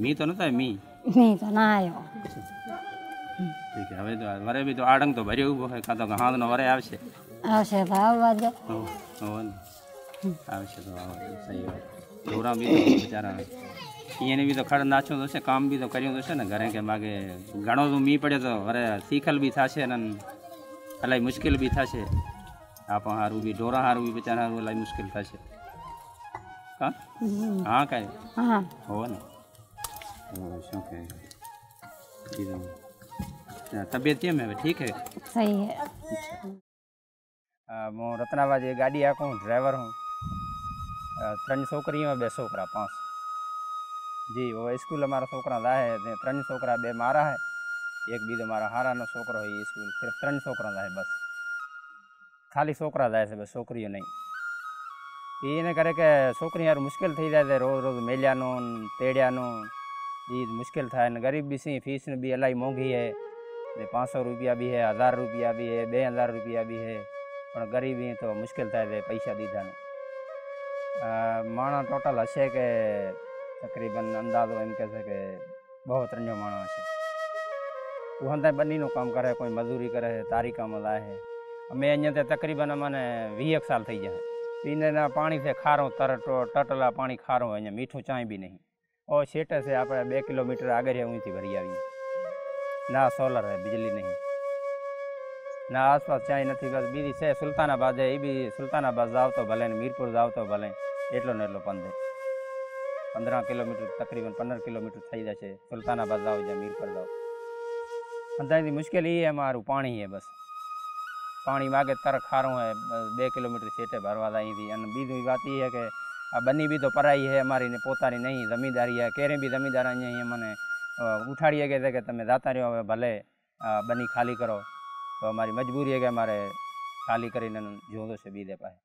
મી તો નતા મી તો ના આવ્યો. ઠીક છે હવે તો વરે બી તો આડંગ તો ભર્યો ઊભો હોય કાં તો હાથનો વરે આવશે તો આવવા દો આવશે તો સહી વાત. ઢોરા બી તો બિચારા એને બી તો ખડ નાખ્યો તો છે કામ બી તો કર્યું તો છે ને ઘરે કે માગે ઘણો તો મી પડ્યો તો વરે શીખલ બી થશે ને અલાઈ મુશ્કેલ બી થશે. આપણ સારું બી ઢોરા સારું બી બિચારા સારું અલાઈ મુશ્કેલ થશે. हाँ हाँ कहे हाँ हो ना शो कहे तबीयत केम है ठीक है सही है. मैं रत्नाबाद गाड़ी आको ड्राइवर हूँ. 3 छोकरियों 2 छोकरा 5 जी वो स्कूल हमारा छोकरा लाए है 3 छोकरा 2 मारा है एक भी तो मारा हारा नो छोकरो है स्कूल सिर्फ 3 छोकरा लाए बस खाली छोकरा लाए से बस छोकरियों नहीं. એને કરે કે છોકરી યાર મુશ્કેલ થઈ જાય છે રોજ રોજ મેલ્યાનો તેડ્યાનો એ મુશ્કેલ થાય ને ગરીબ બી સી ફીસ બી અલાઈ મોંઘી है ને 500 રૂપિયા બી है 1000 રૂપિયા બી है 2000 રૂપિયા બી है પણ ગરીબી તો મુશ્કેલ થાય છે પૈસા દીધાનો. માણસ ટોટલ હશે કે તકરીબન અંદાજો એમ કહે છે કે બહુ 3 માણસ હશે. તું હંતા બનીનું કામ કરે કોઈ મજૂરી કરે તારીકામાં લાય છે. અમે અહીંયા તકરીબન અમને 20 સાલ થઈ જાય. पीने ना पानी से खारो टटला पानी खारो है मीठू चाय भी नहीं और सेटे से आप 2 किलोमीटर आगे है वहीं थी भरी आई ना सोलर है बिजली नहीं ना आसपास चाय नहीं बस बीजी से सुल्तानाबाद है ये भी सुल्तानाबाद जाओ तो भले मीरपुर जाओ तो भले एटलो ने एटलो 15 किलोमीटर तकरीबन 15 किलोमीटर थी जाए सुल्तानाबाद जाओ या मीरपुर जाओ. अंदाजी मुश्किल ये है हमारू पानी है बस पानी मांगे तर खारो है 2 किलोमीटर सेटे भरवा लाई थी. और बीजी बात ये है कि आ बनी भी तो पराई है हमारी ने पोतानी नहीं जमींदारी है केरे भी जमींदार अँ मैंने उठाड़िए गए थे कि तमें जाता रहो हमें भले बनी खाली करो तो हमारी मजबूरी है कि हमारे खाली कर जो से बीजे पाए.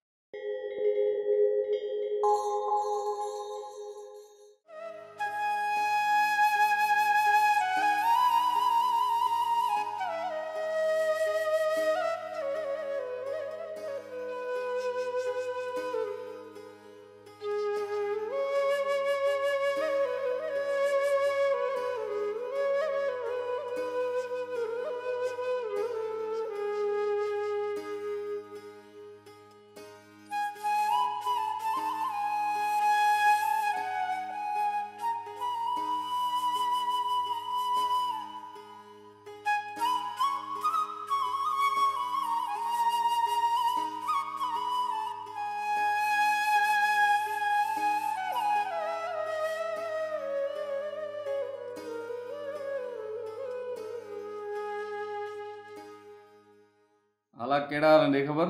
हालांकि केड़ा हाल नहीं खबर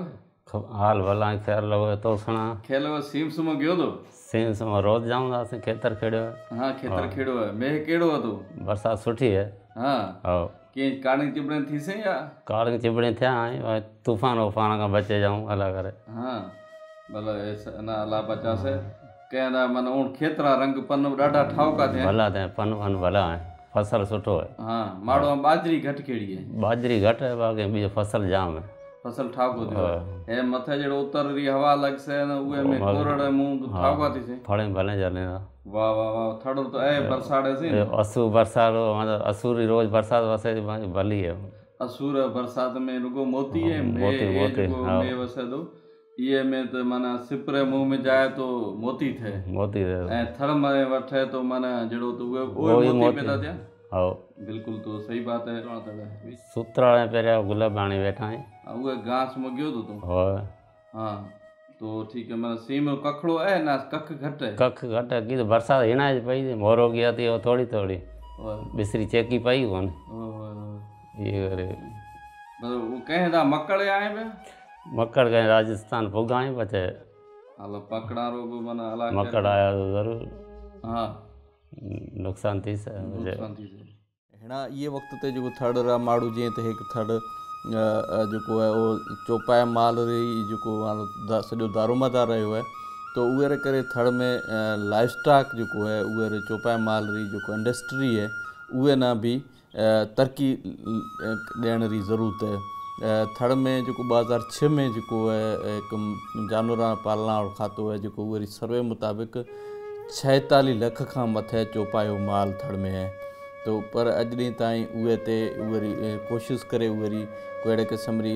हाल भला ख़ैर लॻो तो सुणा ख़ैर लॻो सीम सुम गयो तो सीम सुम रोज़ जाऊंदासीं खेतर खेड़ियो हाँ खेतर खेड़ो है मेह केड़ो है तो बरसात सुठी है हाँ हाँ के काड़िंग चिबड़े थी से या काड़िंग चिबड़े थिया आहिनि तूफ़ान वूफ़ान खां बचे जाऊं अला करे हाँ भला ना अला बचा से कहना मन उन खेतरा रंग पन ॾाढा ठावका थे भला थे पन भला है फसल सुठो है हाँ माड़ो बाजरी घट केड़ी है बाजरी घट है बाकी बीजो फसल जाम है फसल ठाको थियो है मथे जेड़ो उतर रही हवा लग से न उए में कोरड़ मुंह ठाका थी से फड़े भले जाने वाह वाह वाह थड़ो तो ए बरसाड़े से असू बरसात मतलब असुरी रोज बरसात वसे भली है असुर बरसात में रुगो मोती है मोती में वसे दो ये में तो माना सिपरे मुंह में जाए तो मोती थे मोती ए थड़ में वठे तो माना जेड़ो तो वो मोती पैदा थिया हाँ बिल्कुल तो सही बात है सूत्राणे पे गुलाब बाणी बैठा है वो घास में गयो तो तुम हाँ तो ठीक है मतलब सीम कखड़ो है ना कख घट है कख घट है की बरसात हिना पई मोरो गया थी थोड़ी थोड़ी बिसरी चेकी पई कोन ये करे मतलब वो कहे दा मकड़ आए बे मकड़ कहीं राजस्थान पुगाए बचे हाल पकड़ा रो माना अला मकड़ आया तो जरूर हाँ नुकसान थी से हिना ये वक्त ते जो थड़ रा माड़ू जे ते एक थड़ जो है वो चौपाए माल रही जो सॼो दारोमदार रहियो है तो उहे करे थड़ में लाइफ स्टॉक जो है उहे चौपाए माल रही जो इंडस्ट्री है उहे ना भी तरक्की ॾियण जी ज़रूरत है थड़ में जो 2006 में जो है एक जानवर पालना और खातो है जो उहे सर्वे मुताबिक 46 लाख खां मथे चौपायो माल थड़ में है तो पर अॼु ॾींहुं ताईं उहे ते उहे कोशिशि करे उहे कोई अहिड़े क़िस्म जी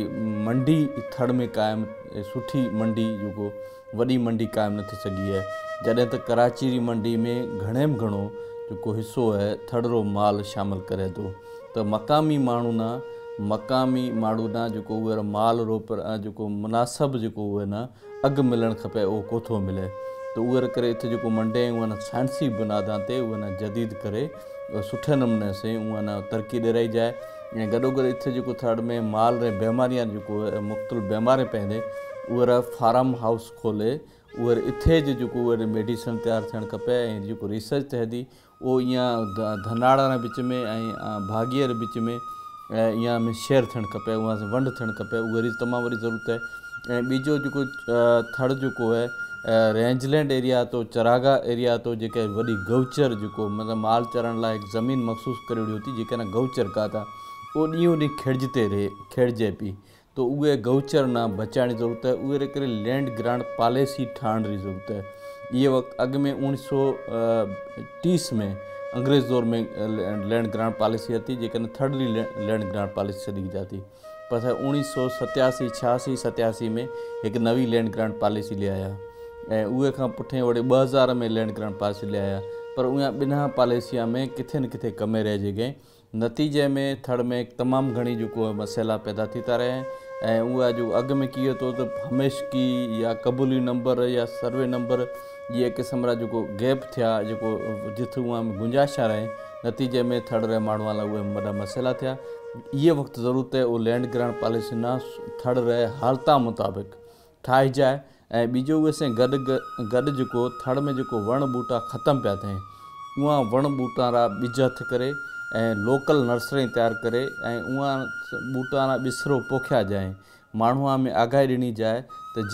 मंडी थड़ में क़ाइमु सुठी मंडी जेको वॾी मंडी क़ाइमु न थी सघी है जॾहिं त कराची जी मंडी में घणे में घणो जेको हिसो है थड़रो माल शामिल करे थो त मक़ामी माण्हू ना मक़ामी माण्हू ना जेको उहे माल रोप जेको मुनासिबु जेको उहे न अघु मिलणु खपे उहो कोथो मिले तो उहे करे इते जेको मंडे उहे न साइंसी बुनियादां ते उहे न जदीद करे सुठे नमूने से उहे न तरक़ी ॾियाराई जाए ऐं गॾोगॾु इते जेको थड़ में माल रे बीमारियां जेको मुख़्तलिफ़ बीमारियूं पवंदे उहे फार्म हाउस खोले उहे इते जेको उहे मेडिसिन तयारु थियणु खपे ऐं जेको रिसर्च थिए थी उहो ईअं धनाड़ा विच में ऐं भाॻीअ विच में ईअं में शेयर थियणु खपे उहा वंड थियणु खपे उहा तमामु वॾी ज़रूरत है ऐं ॿिजो जेको थड़ जेको है रेंजलैंड एरिया तो चरागा एरिया तो जेके वॾी गौचर जेको मतिलबु माल चरण लाइ ज़मीन मखसूस करे वठी होती जेके न गौचर का था उहो ॾींहों ॾींहुं खेड़जते रहे खेड़जे पई तो उहे गौचर ना बचाइण जी ज़रूरत है उहे करे लैंड ग्रांट पॉलिसी ठाहिण जी ज़रूरत है ये वक्त अॻु में 1930 में अंग्रेज़ दौर में लैंड ग्रांट पॉलिसी थी जेकॾहिं थर्ड लैंड ग्रांट पॉलिसी सॾी जाती पर 1987 86 87 में एक नवी लैंड ग्रांट पॉलिसी ले आया ऐं उहे खां पुठियां वरी 2000 में लैंड ग्रांट पॉलिसी ले आया पर उहा ॿिन्हा पॉलिसीअ में किथे न किथे कमी रहिजी गई नतीजे में थड़ में तमामु घणी जेको मसइला पैदा थी था रहे ऐं उहा जो अॻु में कीअं थो त हमेशकी या क़बूली नंबर या सर्वे नंबर ये क़िस्म जा जेको गैप थिया जेको जिथे उहा गुंजाइशा रहे नतीजे में थड़ रहे माण्हू लाइ उहे वॾा मसइला थिया ये वक्त ज़रूरत है वो लैंड ग्रांट पॉलिसी ना थड़ रहे हालता मुताबिक ठाहिजाए ऐं ॿिजो उहे सां गॾु जेको थड़ में जेको वण ॿूटा ख़तमु पिया थियनि उहा वण ॿूटा रा ॿिज हथ करे ऐं लोकल नर्सरी तयारु करे ऐं उहा ॿूटा ना ॿिसरो पोखिया जाए माण्हूअ में आगाही ॾिनी जाए त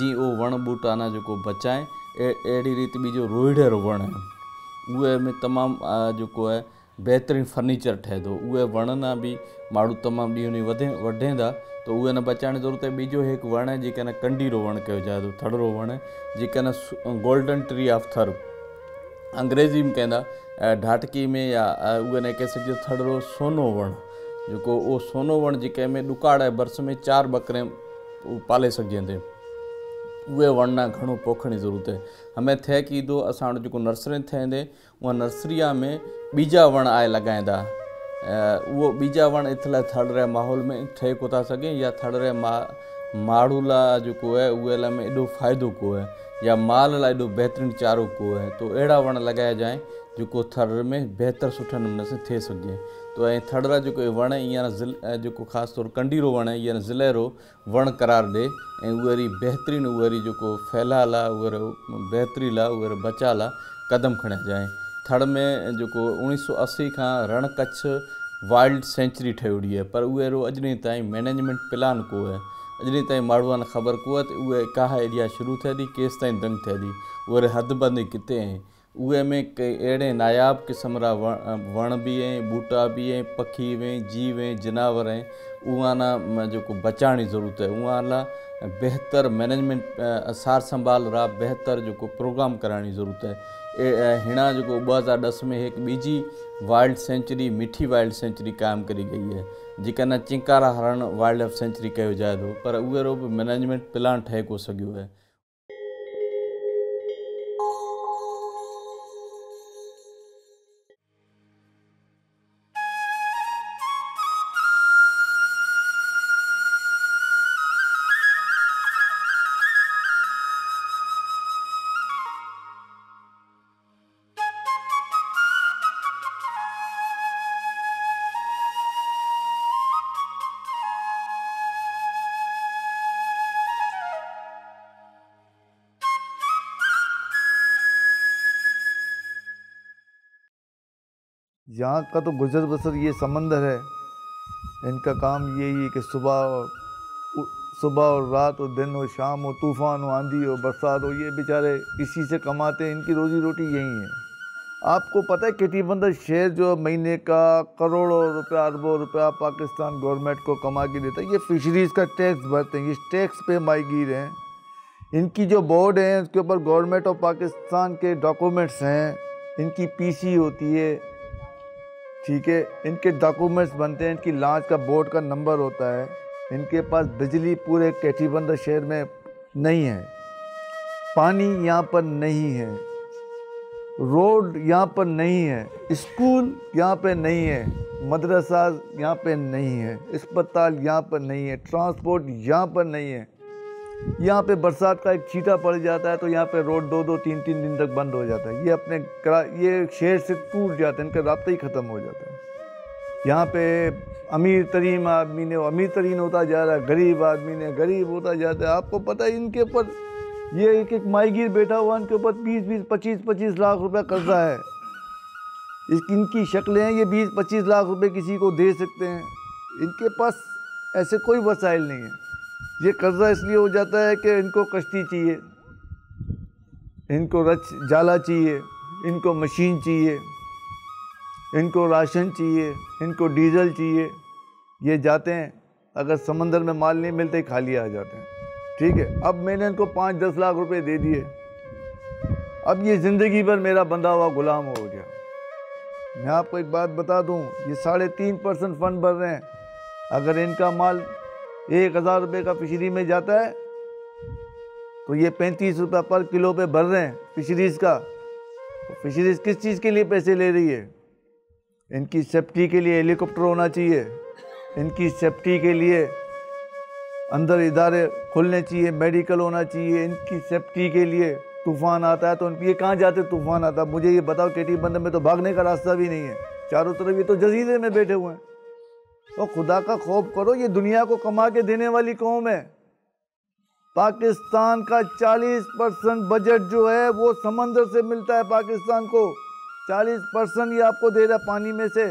जीअं उहो वण ॿूटा ना जेको बचाए अहिड़ी रीति ॿिजो रोहिड़े वण आहिनि उहे में तमामु जेको आहे बेहतरीन फर्नीचर ठहे थो उहे वण ना बि माण्हू तमामु ॾींहुं ॾींहुं वधंदा तो उहे न बचाइण जी ज़रूरत है ॿिजो हिकु वण आहे जेके न कंडीरो वण कयो जाए थो थड़रो वण जेके न गोल्डन ट्री ऑफ थर अंग्रेज़ी में कहंदा ढाटकी में या उहे न कहे सघिजे थड़रो सोनो वण जेको उहो सोनो वण जेके में ॾुकाड़ आहे बरस में 4 बकरे पाले सघजंदे उहे वण ना घणो पोखण जी ज़रूरत है हमें थिए कीदो असां वटि जेको नर्सरी थियंदे उहा नर्सरीअ में ॿीजा वण आहे लॻाईंदा वो बीजा वण इतला थड़ रहे माहौल में ठहे को था सके या थड़ रहे माड़ू लाइ जेको है उहे लाइ में एॾो फ़ाइदो को है या माल लाइ एॾो बेहतरीन चारो को है तो अहिड़ा वण लॻाया जाए जेको थड़ में बहितर सुठे नमूने से थिए सघे। तो ऐं थड़ जो वण ईअं जेको ख़ासि तौरु कंडीरो वण ईअं ज़िलेरो वण करार ॾे ऐं उहा वरी बहितरीनु उहा वरी जेको फैलाल आहे उहा बहितरीन आहे उहा बचाल आहे कदम खणिया जाए। थड़ में जेको 1980 खां रण कच्छ वाइल्ड सेंचुरी ठही आहे, पर उहे अहिड़ो अॼु ताईं मैनेजमेंट प्लान को आहे। अॼु ताईं माण्हूअ खे ख़बर को आहे त उहे काह एरिया शुरू थिए थी, केसि ताईं दंग थिए थी, उहे हदबंदी किथे आहिनि। उहे में कई अहिड़े नायाब क़िस्म जा वण बि आहिनि, ॿूटा बि आहिनि, पखी आहिनि, जीव आहिनि, जनावर आहिनि, उहा ना जेको बचाइण जी ज़रूरत आहे। उहा लाइ बहितर मैनेजमेंट सार संभाल रा बहितर जेको प्रोग्राम कराइण जी ज़रूरत आहे। हिना जेको 2010 में हिकु ॿीजी वाइल्ड सेंचुरी मिठी वाइल्ड सेंचुरी क़ाइमु करी गई आहे, जेका न चिंकारा हरण वाइल्ड लाइफ सेंचुरी कयो जाए थो, पर उहो बि मैनेजमेंट प्लान ठहे को सघियो आहे। यहाँ का तो गुजर बसर ये समंदर है। इनका काम यही है कि सुबह और रात हो, दिन हो, शाम हो, तूफ़ान हो, आंधी हो, बरसात हो, ये बेचारे इसी से कमाते हैं। इनकी रोजी रोटी यही है। आपको पता है केटी बंदर शहर जो महीने का करोड़ों रुपया अरबों रुपया पाकिस्तान गवर्नमेंट को कमा के देता है। ये फिशरीज़ का टैक्स भरते हैं, ये टैक्स पे माहीगीर हैं। इनकी जो बोर्ड है उसके ऊपर गवर्नमेंट ऑफ पाकिस्तान के डॉक्यूमेंट्स हैं, इनकी पीसी होती है, ठीक है, इनके डॉक्यूमेंट्स बनते हैं, इनकी लॉन्च का बोर्ड का नंबर होता है। इनके पास बिजली पूरे कैथीबंदर शहर में नहीं है, पानी यहाँ पर नहीं है, रोड यहाँ पर नहीं है, स्कूल यहाँ पे नहीं है, मदरसा यहाँ पे नहीं है, अस्पताल यहाँ पर नहीं है, ट्रांसपोर्ट यहाँ पर नहीं है। यहाँ पे बरसात का एक छींटा पड़ जाता है तो यहाँ पे रोड 2-2, 3-3 दिन तक बंद हो जाता है। ये शहर से टूट जाते हैं, इनका रास्ता ही ख़त्म हो जाता है। यहाँ पे अमीर तरीन आदमी ने अमीर तरीन होता जा रहा है, गरीब आदमी ने गरीब होता जाता है। आपको पता है इनके ऊपर ये एक माहीगीर बैठा हुआ, इनके ऊपर 20-20, 25-25 लाख रुपया कर्जा है। इनकी शक्लें हैं, ये 20-25 लाख रुपए किसी को दे सकते हैं। इनके पास ऐसे कोई वसाइल नहीं है। ये कर्जा इसलिए हो जाता है कि इनको कश्ती चाहिए, इनको जाला चाहिए, इनको मशीन चाहिए, इनको राशन चाहिए, इनको डीजल चाहिए। ये जाते हैं, अगर समंदर में माल नहीं मिलते खाली आ जाते हैं। ठीक है, अब मैंने इनको 5-10 लाख रुपए दे दिए, अब ये ज़िंदगी भर मेरा बंधा हुआ गुलाम हो गया। मैं आपको एक बात बता दूं, ये 3.5% फंड भर रहे हैं। अगर इनका माल 1000 रुपये का फिशरी में जाता है तो ये 35 रुपये पर किलो पे भर रहे हैं फिशरीज़ का। तो फिशरीज़ किस चीज़ के लिए पैसे ले रही है? इनकी सेफ्टी के लिए हेलीकॉप्टर होना चाहिए, इनकी सेफ्टी के लिए अंदर इदारे खुलने चाहिए, मेडिकल होना चाहिए। इनकी सेफ्टी के लिए तूफ़ान आता है तो ये कहाँ जाते तूफ़ान आता है? मुझे ये बताओ, केटी बंदर में तो भागने का रास्ता भी नहीं है, चारों तरफ ये तो जजीरे में बैठे हुए हैं। तो खुदा का खौफ करो, ये दुनिया को कमा के देने वाली कौम है। पाकिस्तान का 40% बजट जो है वो समंदर से मिलता है पाकिस्तान को। 40% ये आपको दे रहा है पानी में से।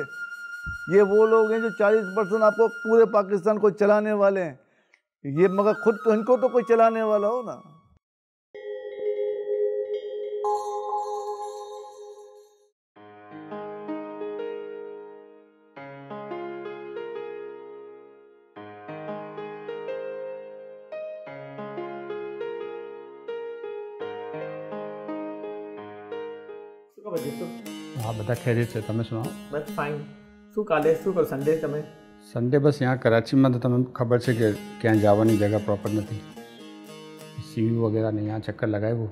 ये वो लोग हैं जो 40% आपको पूरे पाकिस्तान को चलाने वाले हैं। ये मगर खुद तो इनको तो कोई चलाने वाला हो ना। हाँ બધા ખેરીત છે, તમે સુનાવો? બસ ફાઇન। શું કાલે શું કરો સન્ડે તમે? સન્ડે બસ यहाँ कराचीમાં તો તમને ખબર છે કે ક્યાં જવાની જગ્યા પ્રોપર નથી। સીયુ વગેરે ને यहाँ ચક્કર લગાવ્યું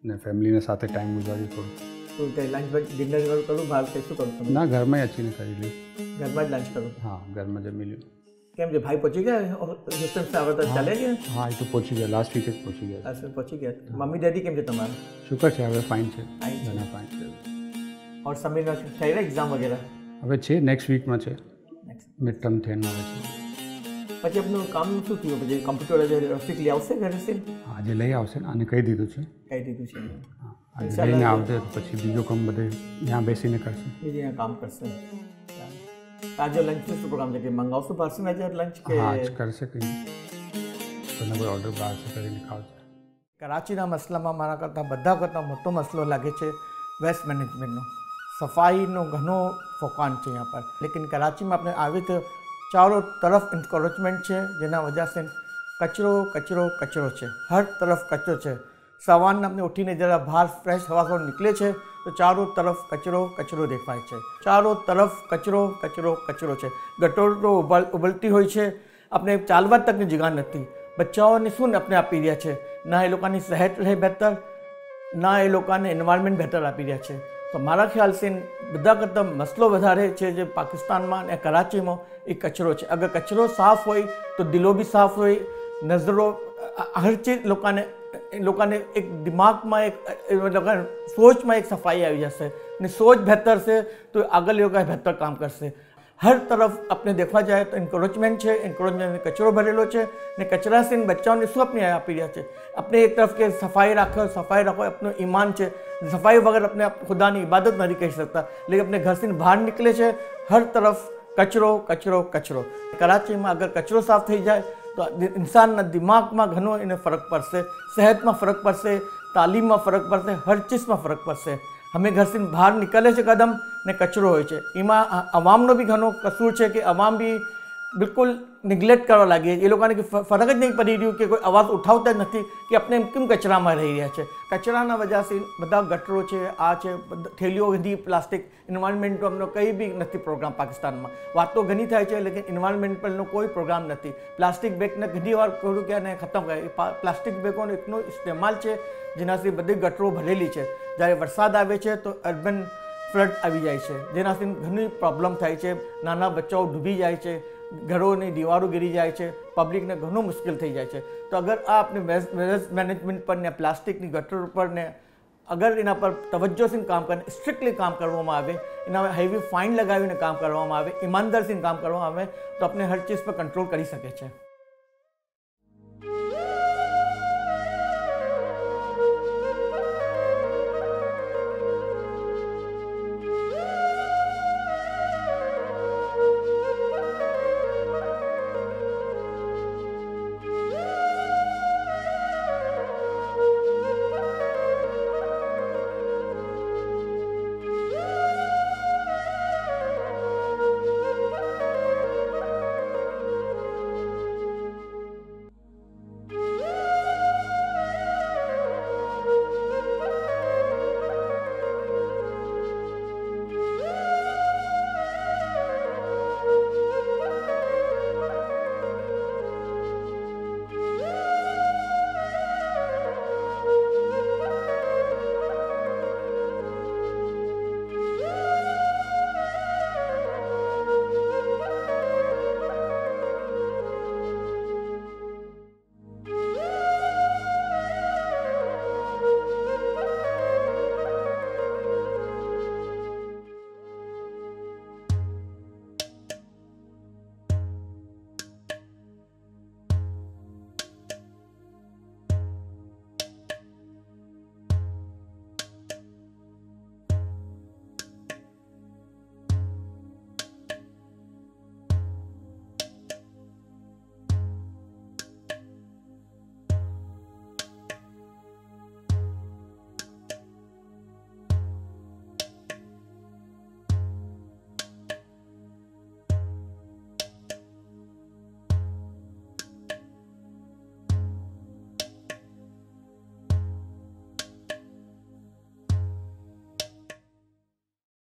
ને ફેમિલીને સાથે ટાઈમ ગુજાર્યું થોડું। શું કંઈ લંચ ડિનર કરું બહાર કે શું કરું તમે? ના, ઘરમાં જ અચીને કરી લ્યું। ઘરમાં જ લંચ કરું? હા, ઘરમાં જમી લ્યું। કેમ છે ભાઈ પહોંચી ગયા હિસ્ટન से આવે તો ચાલે ગયા? હા, એ તો પહોંચી ગયા, લાસ્ટ વીક જ પહોંચી ગયા। લાસ્ટ વીક પહોંચી ગયા। મમ્મી ડેડી કેમ છે તમારા? શુક્ર છે, હવે ફાઇન છે, ઘણા ફાઇન છે। और સમીરના થઈ રહ્યા એક્ઝામ વગેરે? હવે છે, નેક્સ્ટ વીકમાં છે, મિડ ટર્મ થઈને આવે છે. પછી આપનું કામ શું થયું? પછી કમ્પ્યુટર રફીક લઈ આવશે ઘરેથી? આજે લઈ આવશે ને, આને કહી દીધું છે. કહી દીધું છે. આજે લઈને આવશે તો પછી બીજો કામ બધે ત્યાં બેસીને કરશે. બીજે ત્યાં કામ કરશે. આજે લંચનો શું પ્રોગ્રામ છે કે મંગાવશો પાર્સલ આજે લંચ કે? હા, જ કરશે કે કોઈ ઓર્ડર બહારથી કરીને ખાવશે. કરાચીના મસલામાં મારા કરતાં બધા કરતાં મોટો મસલો લાગે છે વેસ્ટ મેનેજમેન્ટનો. સફાઈનો ઘણો ફોકાન છે यहाँ पर, लेकिन कराची में आपने आवे तो चारों तरफ इंक्रोचमेंट છે, જેના વજહથી કચરો કચરો કચરો છે, હર તરફ કચરો છે. સવારના આપણે ઉઠીને જરા બહાર ફ્રેશ હવા ખાવા નીકળે છે તો ચારો તરફ કચરો કચરો દેખાય છે. ચારો તરફ કચરો કચરો કચરો છે. ગટરો ઉબલતી હોય છે, આપણે ચાલવા તકની જગ્યા નથી. બચ્ચાઓને શું આપણે આપી રહ્યા છે? ના એ લોકોની સેહત રહે બહેતર, ના એ લોકોને એન્વાયરમેન્ટ બહેતર આપી રહ્યા છે. તો મારા ખ્યાલથી બધા કરતાં મસલો વધારે છે જે પાકિસ્તાનમાં અને કરાચીમાં એ કચરો છે. અગર કચરો સાફ હોય તો દિલો બી સાફ હોય, નજરો, હર ચીજ લોકોને એક દિમાગમાં એક સોચમાં એક સફાઈ આવી જશે ને સોચ બહેતર છે તો આગળ લોકો બહેતર કામ કરશે. હર તરફ આપણે દેખવા જાય તો એન્કરોચમેન્ટ છે, એન્કરોચમેન્ટ કચરો ભરેલો છે ને કચરાથી બચ્ચાઓને શું આપણે આપી રહ્યા છે? આપણે એક તરફ કે સફાઈ રાખો આપણું ઈમાન છે. સફાઈ વગર આપણે ખુદાની ઇબાદત નથી કરી શકતા, લેકિન આપણે ઘરથી બહાર નીકળે છે હર તરફ કચરો કચરો કચરો. કરાચીમાં અગર કચરો સાફ થઈ જાય તો ઇન્સાનના દિમાગમાં ઘણો એને ફરક પડશે, સેહતમાં ફરક પડશે, તાલીમમાં ફરક પડશે, હર ચીજમાં ફરક પડશે. અમે ઘરથી બહાર નીકળે છે કદમ ને કચરો હોય છે. એમાં અવામનો બી ઘણો કસૂર છે કે અવામ બી બિલકુલ નિગ્લેક્ટ કરવા લાગી. એ લોકોને ફરક જ નહીં પડી રહ્યું કે કોઈ અવાજ ઉઠાવતા જ નથી કે આપણે કેમ કચરામાં રહી રહ્યા છે. કચરાના વજહથી બધા ગટરો છે, આ છે, થેલીઓ બધી પ્લાસ્ટિક. એન્વાયરમેન્ટનો કંઈ બી નથી પ્રોગ્રામ પાકિસ્તાનમાં. વાતો ઘણી થાય છે લેકિન એન્વાયરમેન્ટલનો કોઈ પ્રોગ્રામ નથી. પ્લાસ્ટિક બેગને ઘણી વાર કહ્યું કે એને ખતમ કરે. પ્લાસ્ટિક બેગોનો એટલો ઇસ્તેમાલ છે જેનાથી બધી ગટરો ભરેલી છે. જ્યારે વરસાદ આવે છે તો અર્બન ફ્લડ આવી જાય છે, જેનાથી ઘણી પ્રોબ્લેમ થાય છે. નાના બચ્ચાઓ ડૂબી જાય છે, ઘરોની દીવારો ગીરી જાય છે, પબ્લિકને ઘણું મુશ્કેલ થઈ જાય છે. તો અગર આ આપણે વેસ્ટ મેનેજમેન્ટ પર ને પ્લાસ્ટિકની ગટર પર ને અગર એના પર તવજ્જોથી કામ કરે, સ્ટ્રિક્ટલી કામ કરવામાં આવે, એના હેવી ફાઇન લગાવીને કામ કરવામાં આવે, ઈમાનદારીથી કામ કરવામાં આવે તો આપણે હર ચીજ પર કંટ્રોલ કરી શકે છે.